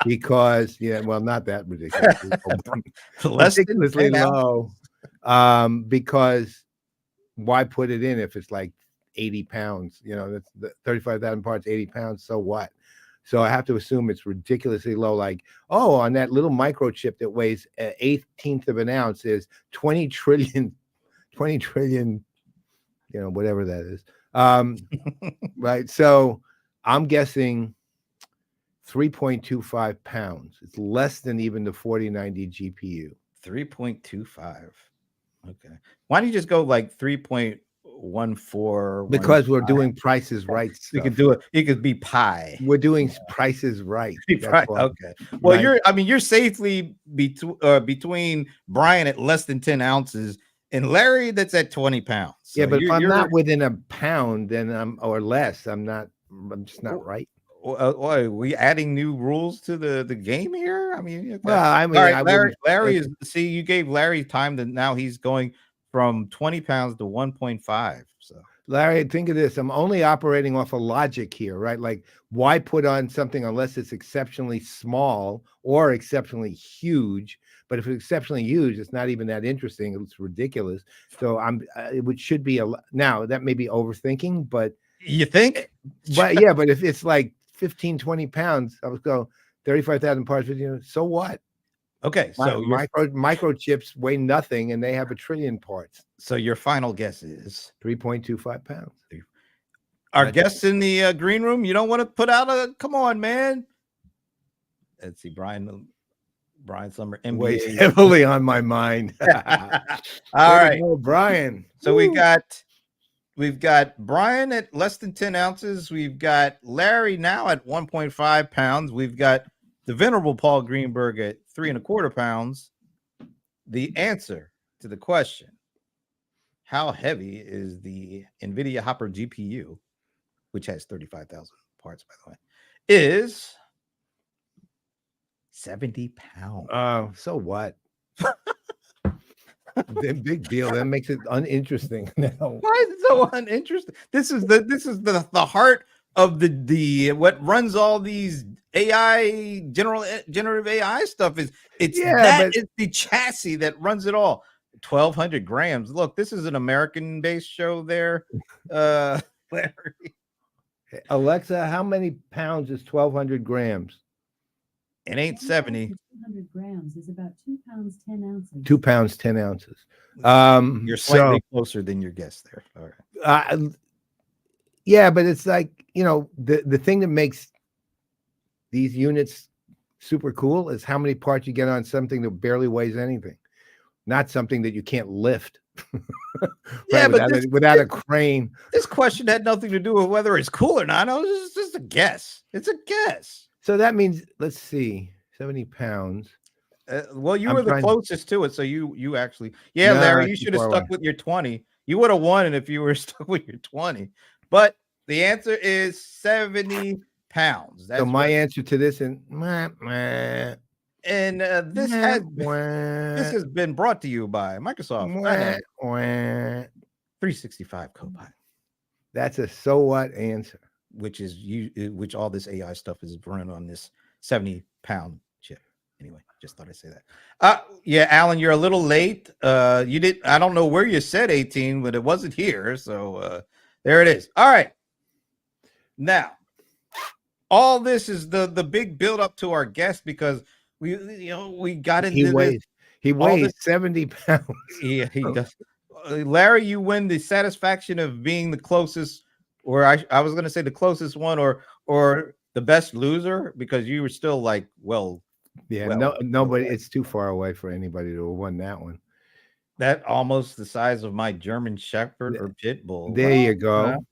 S2: because not that ridiculous. Ridiculously low. Because why put it in if it's like 80 pounds? That's 35,000 parts, 80 pounds. So what? So I have to assume it's ridiculously low. Like, on that little microchip that weighs an 1/18 of an ounce is 20 trillion, whatever that is. Right. So I'm guessing 3.25 pounds. It's less than even the 4090 GPU.
S1: 3.25. Okay. Why don't you just go like 3.14?
S2: Because we're doing prices right.
S1: You could do it. You could be pi.
S2: We're doing prices right.
S1: Right. Okay. Well,
S2: right.
S1: you're safely between Brian at less than 10 ounces and Larry that's at 20 pounds. So
S2: yeah, but if I'm not within a pound, then or less, I'm just not right.
S1: Are we adding new rules to the game here? I mean, okay.
S2: Well, I mean,
S1: all right, Larry is. See, you gave Larry time to now he's going from 20 pounds to 1.5. So,
S2: Larry, think of this. I'm only operating off a logic here, right? Like, why put on something unless it's exceptionally small or exceptionally huge? But if it's exceptionally huge, it's not even that interesting. It's ridiculous. So it should be now that may be overthinking, but
S1: you think?
S2: But yeah, but if it's like 15, 20 pounds, I would go 35,000 parts. So what?
S1: Okay, so
S2: microchips weigh nothing, and they have 1 trillion parts.
S1: So your final guess is
S2: 3.25 pounds.
S1: Our guests in the green room, you don't want to put out come on, man. Let's see, Brian Summer NBA
S2: weighs heavily on my mind.
S1: All right,
S2: Brian.
S1: So we've got Brian at less than 10 ounces. We've got Larry now at 1.5 pounds. We've got the Venerable Paul Greenberg at 3.25 pounds. The answer to the question, how heavy is the Nvidia Hopper GPU, which has 35,000 parts, by the way, is 70 pounds.
S2: So what? Big deal. That makes it uninteresting now.
S1: Why is it so uninteresting? This is the heart of the what runs all these AI generative AI stuff. It's the chassis that runs it all. 1,200 grams. Look, this is an American-based show. There, Larry.
S2: Alexa, how many pounds is 1,200 grams?
S1: It ain't 70.
S5: 200 grams is about 2 pounds 10 ounces.
S2: 2 pounds 10 ounces.
S1: You're slightly closer than your guess there. All right.
S2: Yeah, but it's like, the thing that makes these units super cool is how many parts you get on something that barely weighs anything, not something that you can't lift.
S1: Yeah, but
S2: without a crane.
S1: This question had nothing to do with whether it's cool or not. It's just a guess. It's a guess.
S2: So that means, let's see, 70 pounds.
S1: Well, you were the closest to it, so you actually, no, Larry, you should have stuck with your 20. You would have won if you were stuck with your 20. But the answer is 70 pounds.
S2: That's so my answer to this, and
S1: this has been brought to you by Microsoft 365 Copilot.
S2: That's a so what answer,
S1: which all this AI stuff is run on this 70-pound chip. Anyway, just thought I'd say that. Yeah, Alan, you're a little late. You did. I don't know where you said 18, but it wasn't here. So there it is. All right. Now, all this is the big build up to our guest because we got into
S2: he weighs 70 pounds.
S1: Yeah, he does. Larry, you win the satisfaction of being the closest, or I was going to say the closest one, or the best loser, because you were still like, nobody.
S2: It's too far away for anybody to have won that one.
S1: That almost the size of my German Shepherd or Pit Bull.
S2: There you go.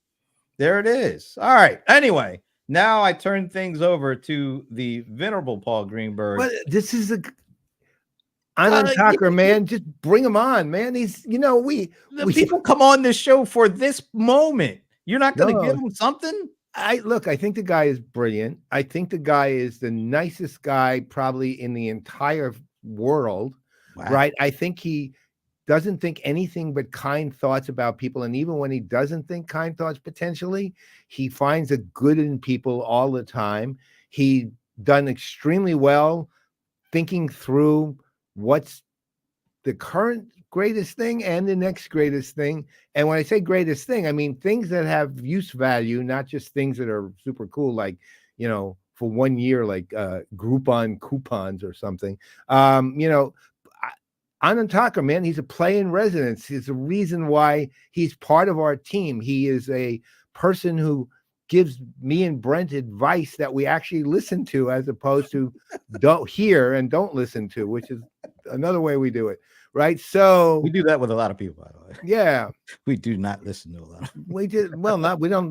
S1: There it is. All right. Anyway, now I turn things over to the venerable Paul Greenberg.
S2: But this is Anand Thaker, man. Just bring him on, man. He's,
S1: people come on this show for this moment. You're not going to give them something?
S2: I think the guy is brilliant. I think the guy is the nicest guy probably in the entire world, right? I think he doesn't think anything but kind thoughts about people. And even when he doesn't think kind thoughts, potentially, he finds a good in people all the time. He done extremely well thinking through what's the current greatest thing and the next greatest thing. And when I say greatest thing, I mean things that have use value, not just things that are super cool, like, for 1 year, like Groupon coupons or something. Anand Thaker, man, he's a play in residence. He's a reason why he's part of our team. He is a person who gives me and Brent advice that we actually listen to, as opposed to don't hear and don't listen to, which is another way we do it. Right. So
S1: we do that with a lot of people, by the way.
S2: Yeah.
S1: We do not listen to a lot.
S2: A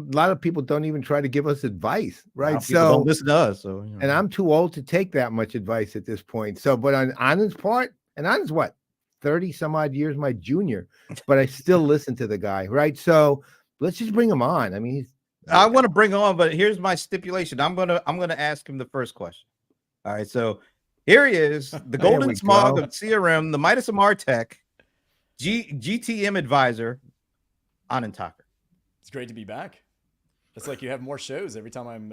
S2: lot of people don't even try to give us advice. Right.
S1: So don't listen to us. So,
S2: and I'm too old to take that much advice at this point. So, but on Anand's part, and Anand's what? 30 some odd years my junior, but I still listen to the guy, right? So let's just bring him on. I mean,
S1: I want to bring him on, but here's my stipulation. I'm gonna ask him the first question. All right, so here he is, the golden smog of CRM, the Midas of Martech, GTM advisor, Anand Thaker.
S4: It's great to be back. It's like you have more shows every time I'm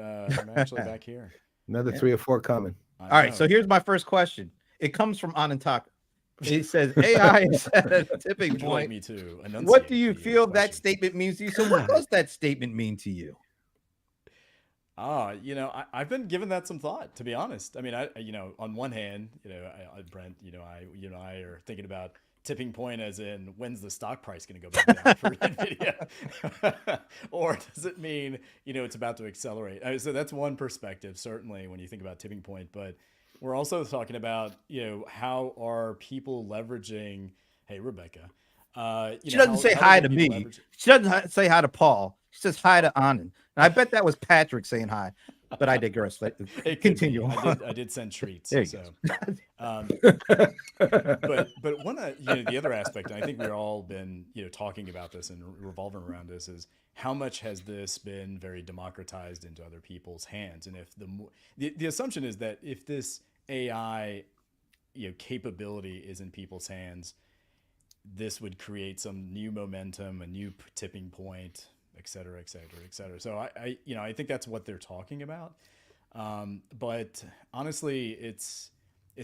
S4: actually back here.
S2: Another 3 or 4 coming.
S1: All right, so here's my first question. It comes from Anand Thaker. He says AI is at a tipping point.
S4: Me too.
S1: What do you feel that statement means to you? So what does that statement mean to you?
S4: I've been giving that some thought, to be honest. I mean, on one hand, Brent, you and I are thinking about tipping point as in when's the stock price going to go back down for Nvidia, or does it mean it's about to accelerate? So that's one perspective, certainly, when you think about tipping point, but we're also talking about, how are people leveraging, hey, Rebecca.
S1: She doesn't say hi to me. She doesn't say hi to Paul. She says hi to Anand. And I bet that was Patrick saying hi, but I digress. Continue on.
S4: I did send treats.
S1: There you
S4: so.
S1: go.
S4: But one, the other aspect, and I think we've all been, talking about this and revolving around this, is how much has this been very democratized into other people's hands? And if the assumption is that if this AI, capability is in people's hands, this would create some new momentum, a new tipping point, et cetera, et cetera, et cetera. So I think that's what they're talking about. But honestly, it's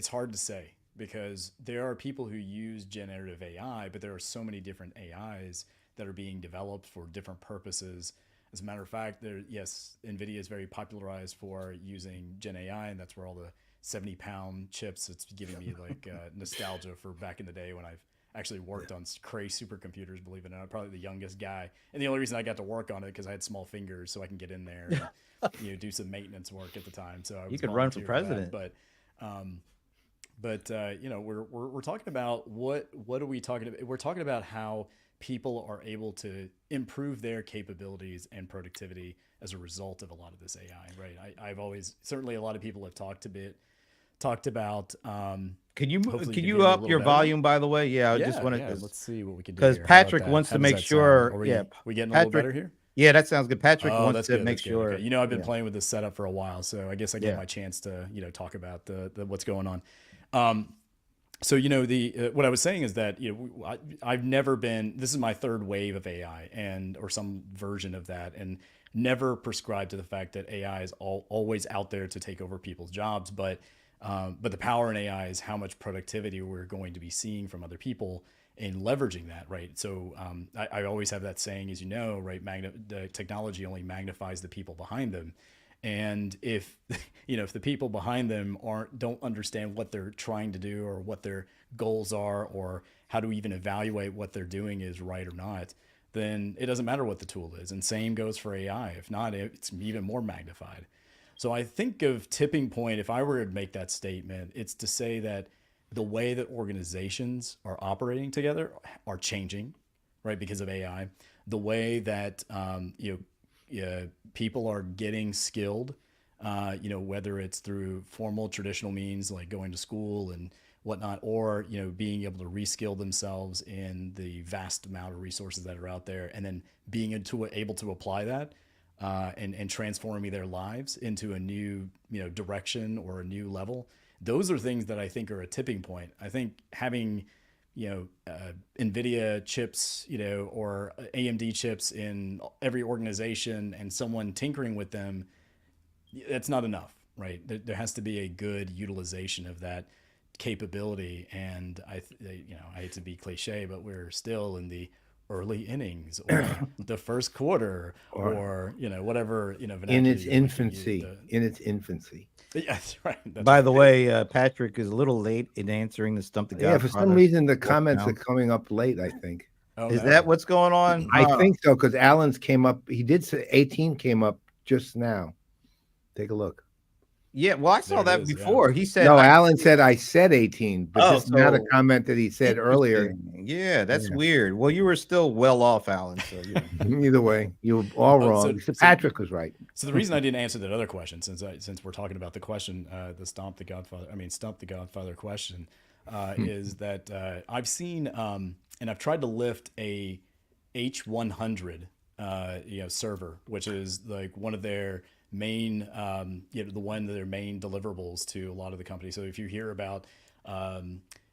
S4: hard to say, because there are people who use generative AI, but there are so many different AIs that are being developed for different purposes. As a matter of fact, Nvidia is very popularized for using Gen AI, and that's where all the 70-pound chips. It's giving me like nostalgia for back in the day when I've actually worked on Cray supercomputers, believe it or not. Probably the youngest guy. And the only reason I got to work on it because I had small fingers, so I can get in there and do some maintenance work at the time. So I was
S1: You could run for
S4: volunteer that.
S1: president.
S4: But we're talking about what are we talking about? We're talking about how people are able to improve their capabilities and productivity as a result of a lot of this AI, right? I've always, certainly a lot of people have talked about.
S1: Can you
S4: Hopefully
S1: can
S4: you
S1: you
S4: can hear me a
S1: up
S4: little
S1: your
S4: better.
S1: volume, by the way? Yeah, I just want
S4: yeah.
S1: to,
S4: Let's see what we can do
S1: because
S4: here. How about
S1: Patrick
S4: that?
S1: wants
S4: How
S1: to
S4: does
S1: make
S4: that sound?
S1: sure.
S4: Are
S1: Yeah,
S4: we getting a little better
S1: Patrick.
S4: here?
S1: Yeah, that sounds good. Patrick
S4: Oh,
S1: wants
S4: that's
S1: to
S4: good.
S1: make
S4: That's good.
S1: sure.
S4: Okay. I've been
S1: yeah.
S4: playing with this setup for a while, so I guess I get
S1: Yeah.
S4: my chance to talk about the what's going on. So the what I was saying is that I've never been. This is my third wave of AI or some version of that, and never prescribed to the fact that AI is always out there to take over people's jobs. But the power in AI is how much productivity we're going to be seeing from other people in leveraging that, right? So I always have that saying, as you know, right? The technology only magnifies the people behind them. And if if the people behind them don't understand what they're trying to do or what their goals are or how to even evaluate what they're doing is right or not, then it doesn't matter what the tool is. And same goes for AI. If not, it's even more magnified. So I think of tipping point, if I were to make that statement, it's to say that the way that organizations are operating together are changing, right? Because of AI, the way that people are getting skilled, whether it's through formal traditional means like going to school and whatnot, or being able to reskill themselves in the vast amount of resources that are out there, and then being able to apply that and transforming their lives into a new direction or a new level. Those are things that I think are a tipping point. I think having Nvidia chips, or AMD chips in every organization and someone tinkering with them, that's not enough, right? There has to be a good utilization of that capability. And I hate to be cliche, but we're still in the early innings or the first quarter or whatever,
S2: in its infancy. In its infancy.
S4: Yeah, that's right.
S1: By the way, Patrick is a little late in answering the Stump the Godfather.
S2: Yeah, for some reason the comments are coming up late, I think.
S4: Oh,
S1: is that what's going on?
S2: I think so, because Alan's came up. He did say 18 came up just now. Take a look.
S1: Yeah, well, I saw that before. He said
S2: no. Alan said I said 18, but this is not a
S1: so
S2: comment that he said earlier.
S1: Yeah, that's weird. Well, you were still well off, Alan. So
S2: either way, you were all wrong. So Patrick was right.
S4: So the reason I didn't answer that other question, since we're talking about the question, the Stump the Godfather question, is that I've seen and I've tried to lift a H100 server, which is like one of their main one of their main deliverables to a lot of the companies. So if you hear about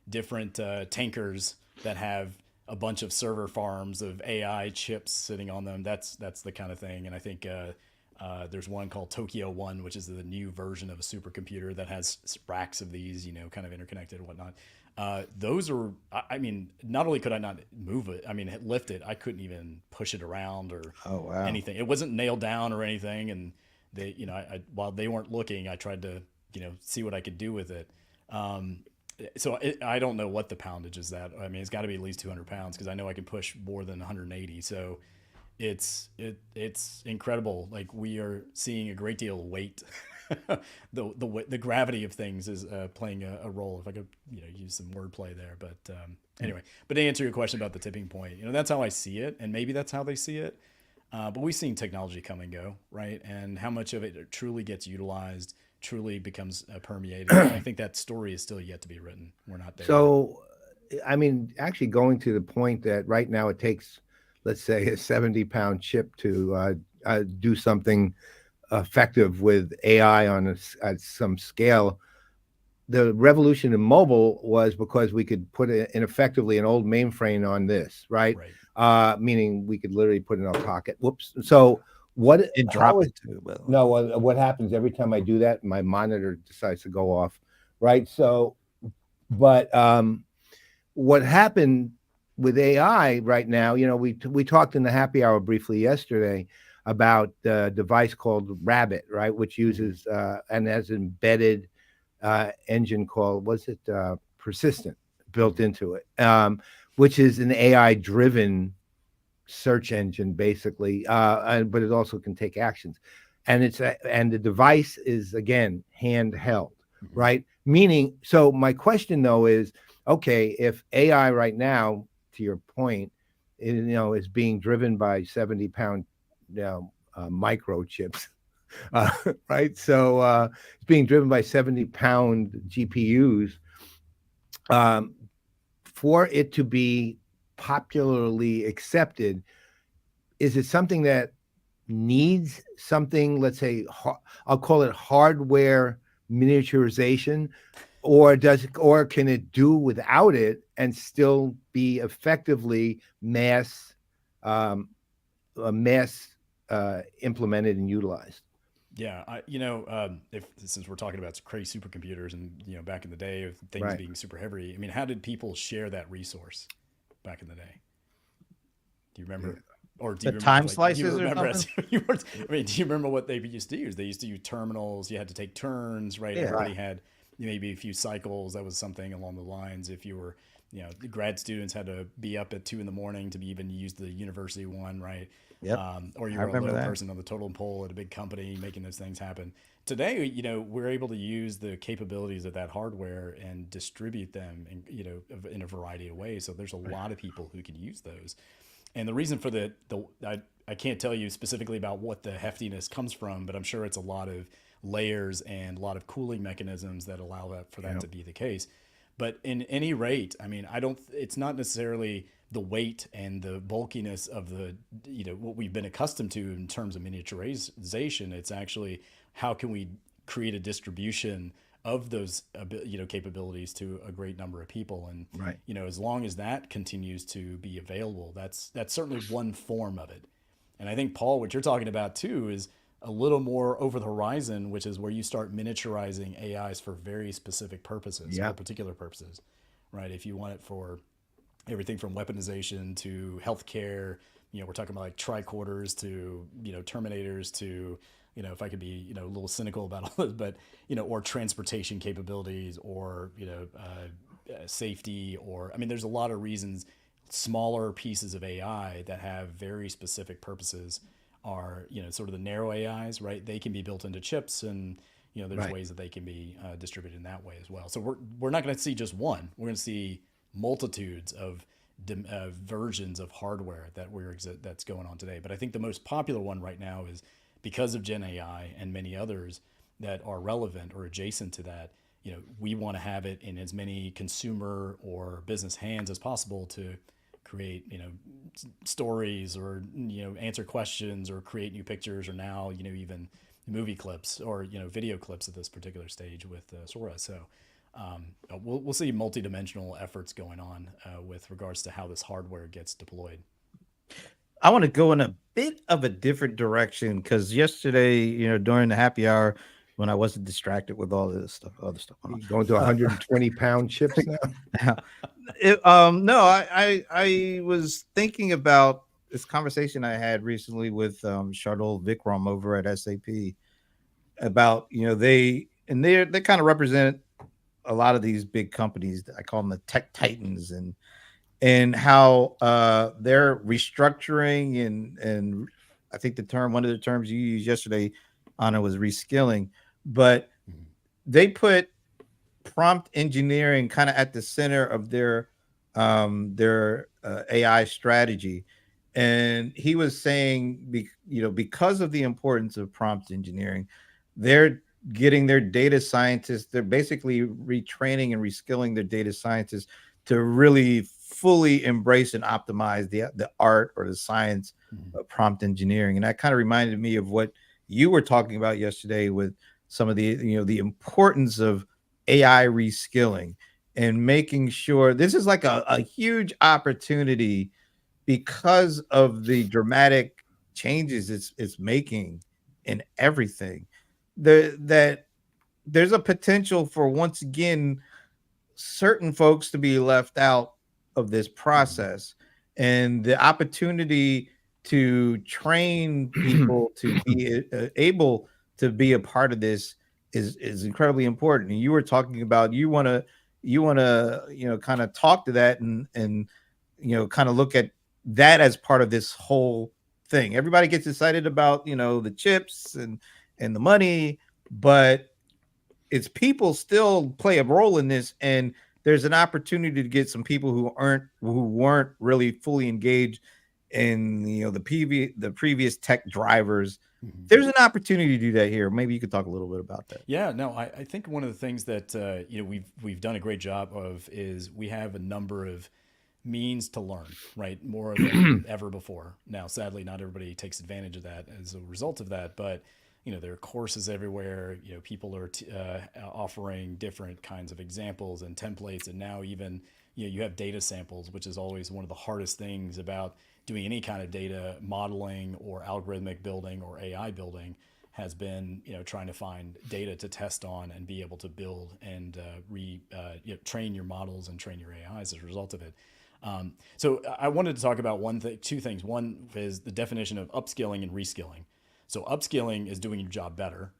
S4: different tankers that have a bunch of server farms of AI chips sitting on them, that's the kind of thing. And I think there's one called Tokyo One, which is the new version of a supercomputer that has racks of these, kind of interconnected and whatnot. Those are, I mean, not only could I not move it, lift it, I couldn't even push it around or anything. It wasn't nailed down or anything. And they, while they weren't looking, I tried to, see what I could do with it. So I don't know what the poundage is that. It's got to be at least 200 pounds because I know I can push more than 180. So it's incredible. Like, we are seeing a great deal of weight. the gravity of things is playing a role. If I could use some wordplay there, but anyway. But to answer your question about the tipping point, that's how I see it, and maybe that's how they see it. But we've seen technology come and go, right? And how much of it truly gets utilized, truly becomes permeated. I think that story is still yet to be written. We're not there.
S2: So, actually going to the point that right now it takes, let's say, a 70-pound chip to do something effective with AI on some scale. The revolution in mobile was because we could put effectively an old mainframe on this, right? Meaning we could literally put it in our pocket. Whoops. So what happens every time I do that? My monitor decides to go off, right? So, but what happened with AI right now, we talked in the happy hour briefly yesterday about the device called Rabbit, right, which uses and has embedded engine called, was it Persistent, built into it, which is an AI driven search engine basically, but it also can take actions, and and the device is again handheld, right? Meaning, so my question though is, okay, if AI right now, to your point, is being driven by 70-pound microchips, right? So it's being driven by 70-pound GPUs. For it to be popularly accepted, is it something that needs something, let's say, I'll call it hardware miniaturization, or can it do without it and still be effectively mass implemented and utilized?
S4: Yeah, if since we're talking about crazy supercomputers and back in the day of things
S2: Right.
S4: being super heavy, I mean, how did people share that resource back in the day? Do you remember? Or do
S1: The
S4: you remember,
S1: time
S4: do you
S1: slices or
S4: remember as
S1: something?
S4: you were, I mean, do you remember what they used to use? They used to use terminals. You had to take turns, right?
S1: Yeah.
S4: Everybody had maybe a few cycles. That was something along the lines. If you were, the grad students had to be up at 2 a.m. to be even use the university one, right?
S1: Yep.
S4: Or you
S1: I
S4: were a
S1: remember
S4: low
S1: that.
S4: person on the totem pole at a big company making those things happen. Today, we're able to use the capabilities of that hardware and distribute them in a variety of ways. So there's a lot of people who can use those. And the reason for I can't tell you specifically about what the heftiness comes from, but I'm sure it's a lot of layers and a lot of cooling mechanisms that allow for that to be the case. But in any rate, I mean, it's not necessarily the weight and the bulkiness of what we've been accustomed to in terms of miniaturization. It's actually how can we create a distribution of those capabilities to a great number of people, and
S2: Right.
S4: as long as that continues to be available, that's certainly one form of it. And I think, Paul, what you're talking about too is a little more over the horizon, which is where you start miniaturizing AIs for very specific purposes
S2: Yeah.
S4: or particular purposes, right? If you want it for everything from weaponization to healthcare, we're talking about like tricorders to, terminators to, if I could be, a little cynical about all this, but, or transportation capabilities or, safety, or, I mean, there's a lot of reasons smaller pieces of AI that have very specific purposes are, sort of the narrow AIs, right? They can be built into chips, and, there's
S2: Right.
S4: ways that they can be distributed in that way as well. So we're not going to see just one. We're going to see multitudes of versions of hardware that's going on today. But I think the most popular one right now is because of Gen AI and many others that are relevant or adjacent to that. We want to have it in as many consumer or business hands as possible to create, stories or, answer questions or create new pictures, or now, even movie clips or, video clips at this particular stage with Sora. So we'll see multidimensional efforts going on with regards to how this hardware gets deployed.
S1: I want to go in a bit of a different direction because yesterday, during the happy hour, when I wasn't distracted with all this stuff, other stuff going on.
S2: You going to 120-pound chips now?
S1: No, I was thinking about this conversation I had recently with Shardul Vikram over at SAP about they kind of represent a lot of these big companies. I call them the tech titans, and how they're restructuring and I think one of the terms you used yesterday, Anna, was reskilling, but they put prompt engineering kind of at the center of their AI strategy. And he was saying, because of the importance of prompt engineering, they're getting their data scientists, they're basically retraining and reskilling their data scientists to really fully embrace and optimize the art or the science of prompt engineering. And that kind of reminded me of what you were talking about yesterday with some of the importance of AI reskilling and making sure this is like a huge opportunity because of the dramatic changes it's making in everything. That there's a potential for, once again, certain folks to be left out of this process, and the opportunity to train people to be able to be a part of this is incredibly important. And you were talking about you want to kind of talk to that and kind of look at that as part of this whole thing. Everybody gets excited about the chips and the money, but it's people still play a role in this, and there's an opportunity to get some people who weren't really fully engaged in the previous tech drivers.
S4: Mhm.
S1: There's an opportunity to do that here. Maybe you could talk a little bit about that.
S4: Yeah, no, I think one of the things that we've done a great job of is we have a number of means to learn, right? More than ever before. Now, sadly, not everybody takes advantage of that as a result of that, but there are courses everywhere. People are offering different kinds of examples and templates, and now even you have data samples, which is always one of the hardest things about doing any kind of data modeling or algorithmic building or AI building has been trying to find data to test on and be able to build and train your models and train your AIs as a result of it. So I wanted to talk about two things. One is the definition of upskilling and reskilling. So upskilling is doing your job better,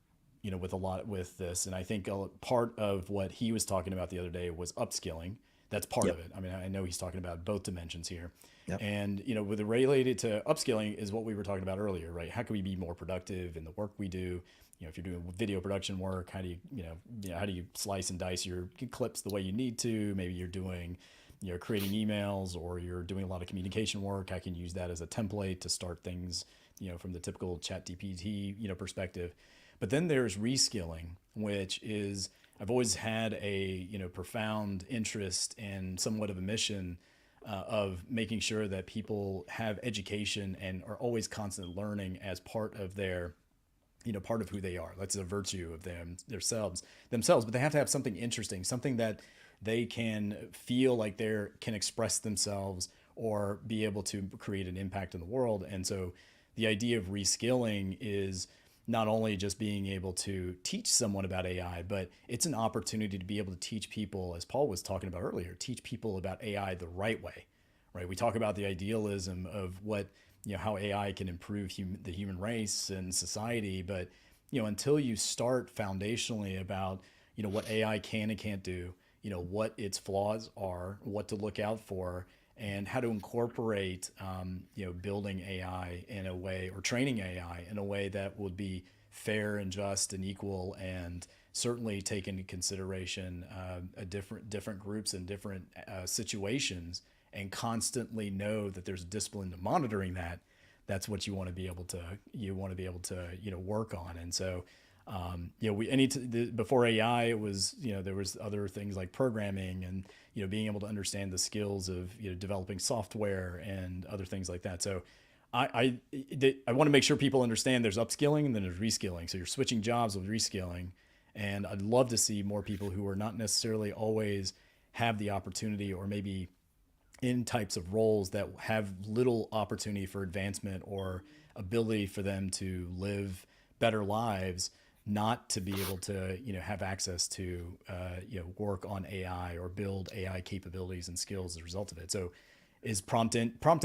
S4: with this. And I think part of what he was talking about the other day was upskilling. That's part of it. I mean, I know he's talking about both dimensions here. Yep. And, with the related to upskilling is what we were talking about earlier, right? How can we be more productive in the work we do? If you're doing video production work, how do you slice and dice your clips the way you need to? Maybe you're doing creating emails, or you're doing a lot of communication work. I can use that as a template to start things, from the typical ChatGPT, perspective. But then there's reskilling, which is, I've always had a, profound interest and somewhat of a mission of making sure that people have education and are always constant learning as part of their, part of who they are. That's a virtue of themselves, but they have to have something interesting, something that they can feel like they can express themselves or be able to create an impact in the world. And so the idea of reskilling is not only just being able to teach someone about AI, but it's an opportunity to be able to teach people, as Paul was talking about earlier, teach people about AI the right way, right? We talk about the idealism of what, how AI can improve the human race and society, but, until you start foundationally about, what AI can and can't do, what its flaws are, what to look out for, and how to incorporate, building AI in a way, or training AI in a way that would be fair and just and equal, and certainly take into consideration different groups and different situations, and constantly know that there's discipline to monitoring that. That's what you want to be able to work on. And so before AI, it was, there was other things like programming and, being able to understand the skills of, developing software and other things like that. So I want to make sure people understand there's upskilling and then there's reskilling. So you're switching jobs with reskilling. And I'd love to see more people who are not necessarily always have the opportunity, or maybe in types of roles that have little opportunity for advancement or ability for them to live better lives, not to be able to, have access to, work on AI or build AI capabilities and skills as a result of it. So prompt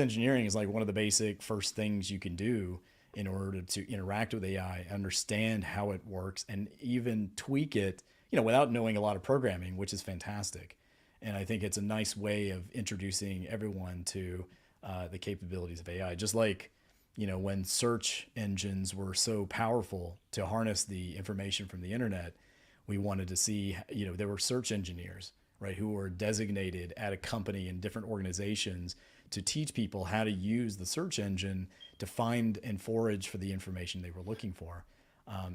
S4: engineering is like one of the basic first things you can do in order to interact with AI, understand how it works, and even tweak it, without knowing a lot of programming, which is fantastic. And I think it's a nice way of introducing everyone to the capabilities of AI. Just like, when search engines were so powerful to harness the information from the internet, we wanted to see, there were search engineers, right, who were designated at a company and different organizations to teach people how to use the search engine to find and forage for the information they were looking for.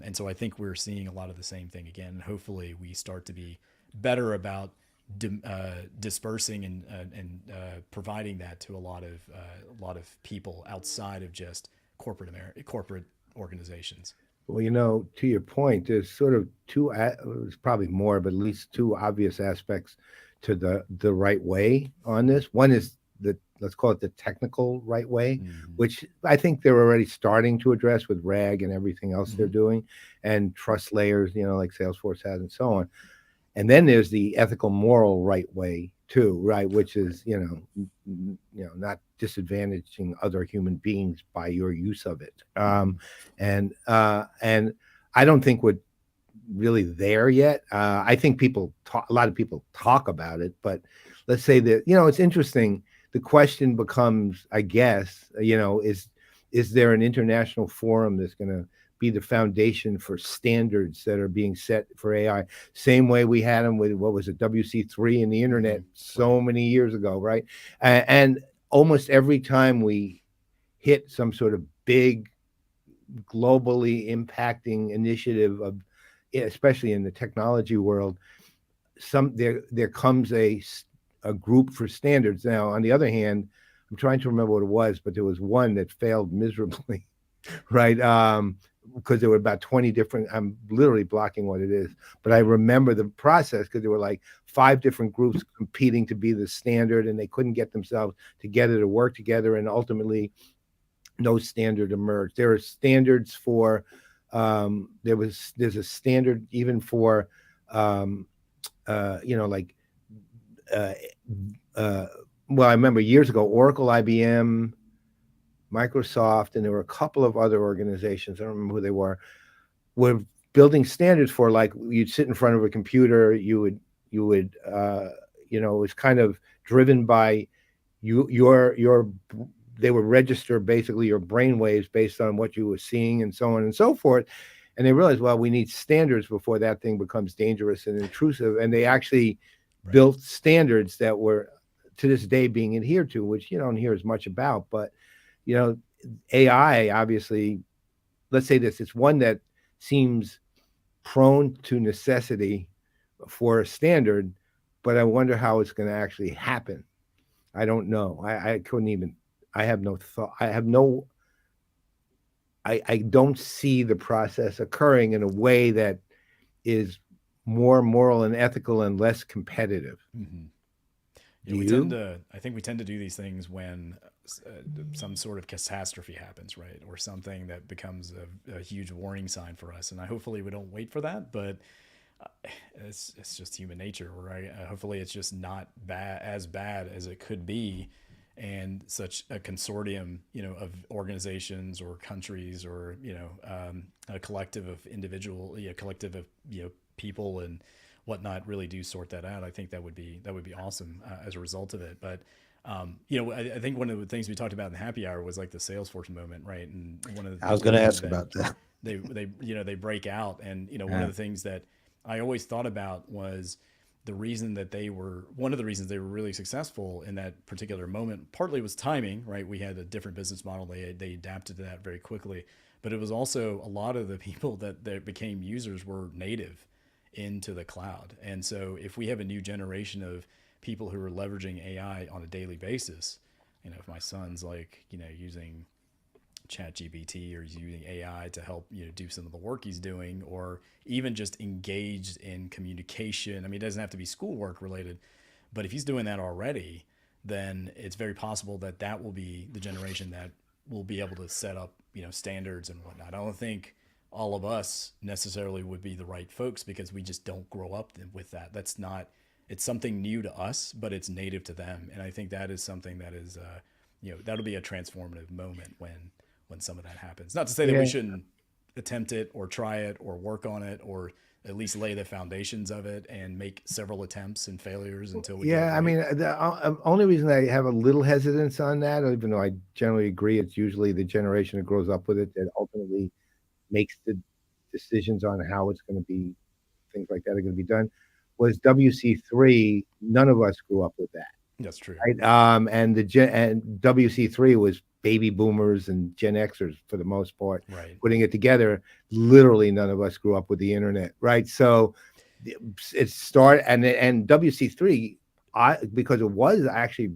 S4: And so I think we're seeing a lot of the same thing again. Hopefully we start to be better about dispersing and providing that to a lot of people outside of just corporate organizations.
S2: Well, to your point, there's sort of there's probably more, but at least two obvious aspects to the right way on this. One is let's call it the technical right way, which I think they're already starting to address with RAG and everything else they're doing, and trust layers, like Salesforce has and so on. And then there's the ethical, moral right way too, right? Which is, not disadvantaging other human beings by your use of it. And I don't think what really there yet. I think a lot of people talk about it, but let's say that, it's interesting. The question becomes, I guess, is there an international forum that's going to be the foundation for standards that are being set for AI? Same way we had them with, what was it, WC3 and the internet so many years ago, right? And almost every time we hit some sort of big, globally impacting initiative of, especially in the technology world, there comes a group for standards. Now, on the other hand, I'm trying to remember what it was, but there was one that failed miserably, right? Because there were about 20 different, I'm literally blocking what it is, but I remember the process because there were like 5 different groups competing to be the standard, and they couldn't get themselves together to work together, and ultimately no standard emerged. There are standards for, there's a standard even for, well, I remember years ago, Oracle, IBM, Microsoft, and there were a couple of other organizations, I don't remember who they were building standards for, like, you'd sit in front of a computer, you would it was kind of driven by they would register basically your brain waves based on what you were seeing and so on and so forth. And they realized, well, we need standards before that thing becomes dangerous and intrusive. And they actually built standards that were to this day being adhered to, which you don't hear as much about. But, AI, obviously, let's say this, it's one that seems prone to necessity for a standard, but I wonder how it's going to actually happen. I don't know. I couldn't even, I have no thought. I don't see the process occurring in a way that is more moral and ethical and less competitive.
S4: Mm-hmm. Yeah, I think we tend to do these things when some sort of catastrophe happens, right? Or something that becomes a huge warning sign for us. And hopefully we don't wait for that, but it's just human nature, right? Hopefully it's just not as bad as it could be. And such a consortium, of organizations or countries or, a collective of collective of, people and whatnot really do sort that out. I think that would be awesome as a result of it. But, I think one of the things we talked about in the happy hour was like the Salesforce moment, right? And one of the
S1: I was going to ask about that.
S4: They break out. And, one of the things that I always thought about was one of the reasons they were really successful in that particular moment, partly was timing, right? We had a different business model. They adapted to that very quickly, but it was also a lot of the people that became users were native into the cloud. And so if we have a new generation of people who are leveraging AI on a daily basis, if my son's using ChatGPT or he's using AI to help do some of the work he's doing, or even just engaged in communication. I mean, it doesn't have to be schoolwork related, but if he's doing that already, then it's very possible that will be the generation that will be able to set up standards and whatnot. I don't think all of us necessarily would be the right folks because we just don't grow up with that. It's something new to us, but it's native to them, and I think that is something that is that'll be a transformative moment when some of that happens. Not to say that we shouldn't attempt it or try it or work on it or at least lay the foundations of it and make several attempts and failures until we get it right.
S2: I mean, the only reason I have a little hesitance on that, even though I generally agree, it's usually the generation that grows up with it that ultimately makes the decisions on how it's going to be, things like that are going to be done, was WC3. None of us grew up with that.
S4: That's true.
S2: Right? And WC3 was baby boomers and Gen Xers for the most part,
S4: right,
S2: putting it together. Literally none of us grew up with the internet, right? So it started, and WC3, because it was actually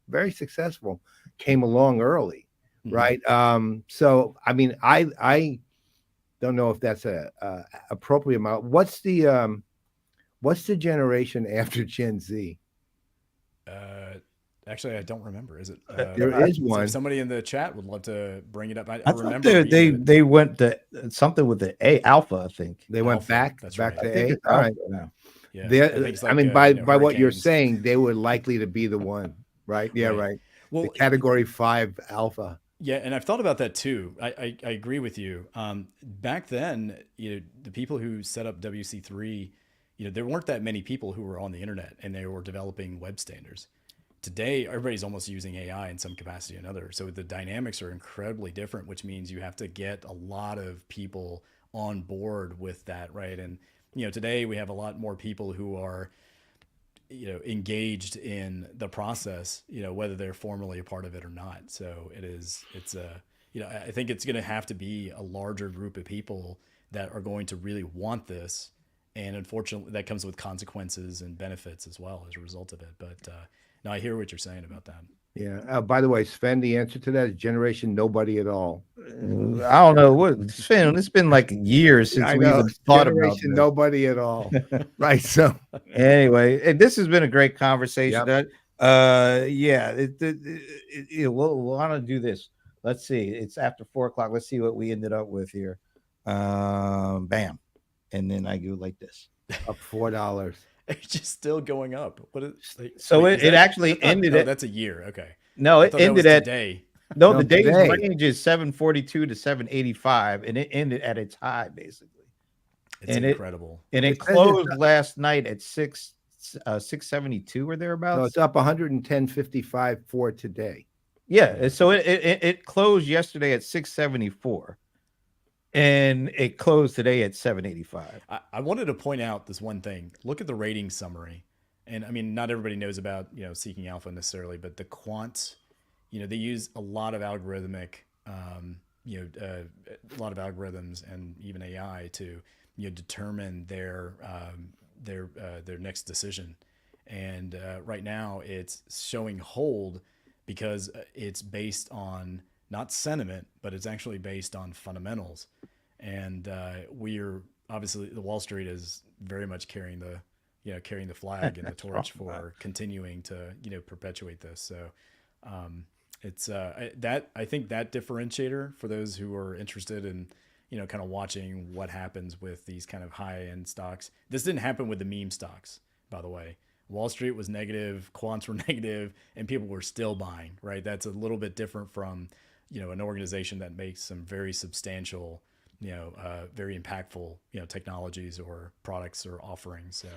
S2: very successful, came along early, right? So I mean, I don't know if that's a appropriate amount. What's the generation after Gen Z?
S4: Actually, I don't remember. Is it?
S2: There is one.
S4: If somebody in the chat would love to bring it up. I
S1: thought
S4: remember
S1: they went to something with the A alpha. I think
S2: they went back.
S4: That's
S2: back
S4: right.
S2: to A. All right.
S1: Now.
S4: Yeah.
S2: I mean, by what you're saying, they were likely to be the one, right? Yeah, right.
S4: Well,
S2: the category 5 alpha.
S4: Yeah, and I've thought about that too. I agree with you. Back then, the people who set up WC3, there weren't that many people who were on the internet and they were developing web standards. Today, everybody's almost using AI in some capacity or another. So the dynamics are incredibly different, which means you have to get a lot of people on board with that, right? And today we have a lot more people who are engaged in the process, whether they're formally a part of it or not. So I think it's going to have to be a larger group of people that are going to really want this. And unfortunately that comes with consequences and benefits as well as a result of it. But no, I hear what you're saying about that.
S2: Yeah. By the way, Sven, the answer to that is generation nobody at all.
S1: I don't know what, Sven. It's been like years since we even thought about
S2: generation
S1: this.
S2: nobody at all. Right. So
S1: Anyway, and this has been a great conversation.
S2: Yep.
S1: Yeah, we'll want to do this. Let's see. It's after 4:00. Let's see what we ended up with here. Bam, and then I go like this.
S2: up $4.
S4: It's just still going up. What is
S1: So it actually ended
S4: no,
S1: at
S4: that's a year. Okay.
S1: no,
S4: I
S1: it
S4: thought that
S1: ended
S4: was
S1: at
S4: today.
S1: no.
S2: No,
S1: The day's
S2: today.
S1: range is 742 to 785, and it ended at its high basically.
S4: It's
S1: And
S4: incredible.
S1: And
S2: It
S1: it
S2: says it's
S1: closed last night at 672 or
S2: So
S1: thereabouts.
S2: it's up 110.55 for today.
S1: Yeah, so it closed yesterday at 674, and it closed today at 785.
S4: I wanted to point out this one thing. Look at the rating summary. And I mean, not everybody knows about, Seeking Alpha necessarily, but the quants, they use a lot of algorithmic, a lot of algorithms and even AI to, determine their next decision. And right now it's showing hold because it's based on not sentiment, but it's actually based on fundamentals. And we're obviously the Wall Street is very much carrying the flag and the torch for continuing to perpetuate this. So it's I think that differentiator for those who are interested in kind of watching what happens with these kind of high end stocks. This didn't happen with the meme stocks, by the way. Wall Street was negative, quants were negative, and people were still buying, right? That's a little bit different from, an organization that makes some very substantial, very impactful, technologies or products or offerings. So,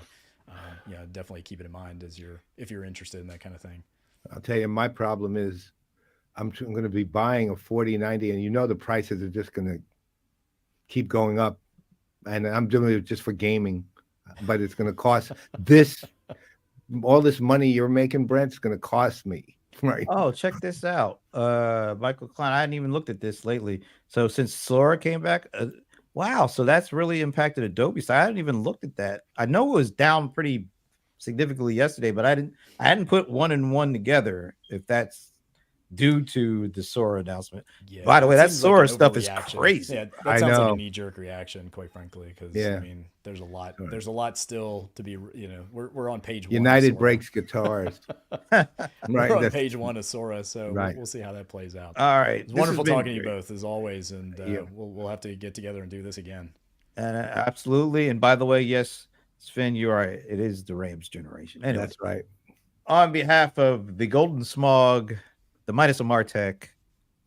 S4: definitely keep it in mind if you're interested in that kind of thing.
S2: I'll tell you, my problem is I'm going to be buying a 4090, and the prices are just going to keep going up. And I'm doing it just for gaming, but it's going to cost all this money you're making, Brent, is going to cost me. Right.
S1: Oh, check this out. Michael Klein, I hadn't even looked at this lately. So since Sora came back, wow, so that's really impacted Adobe. So I hadn't even looked at that. I know it was down pretty significantly yesterday, but I hadn't put one and one together, if that's due to the Sora announcement.
S4: Yeah,
S1: by the way, that
S4: seems
S1: Sora
S4: an
S1: stuff is
S4: overreaction.
S1: crazy.
S4: Yeah,
S2: I
S4: that sounds like
S2: know.
S4: a knee-jerk reaction, quite frankly, because
S2: Yeah.
S4: I mean, there's a lot still to be. We're on page one.
S2: United
S4: of Sora.
S2: breaks guitars.
S4: We're
S2: Right.
S4: on
S2: That's-
S4: page one of Sora, so
S2: Right.
S4: we'll see how that plays out.
S1: All right.
S4: It's wonderful
S1: This has
S4: talking to
S1: been
S4: you
S1: great.
S4: both as always, and
S2: Yeah.
S4: we'll have to get together and do this again.
S1: Absolutely. And by the way, yes, Sven, you're right. It is the Rams generation. Anyway,
S2: That's right.
S1: on behalf of the Golden Smog, the Midas of Martech,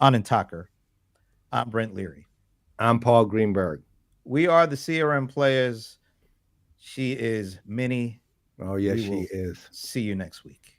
S1: Anand Thaker, I'm Brent Leary.
S2: I'm Paul Greenberg.
S1: We are the CRM Playaz. She is Minnie.
S2: Oh, yes,
S1: We
S2: she
S1: will
S2: is.
S1: See you next week.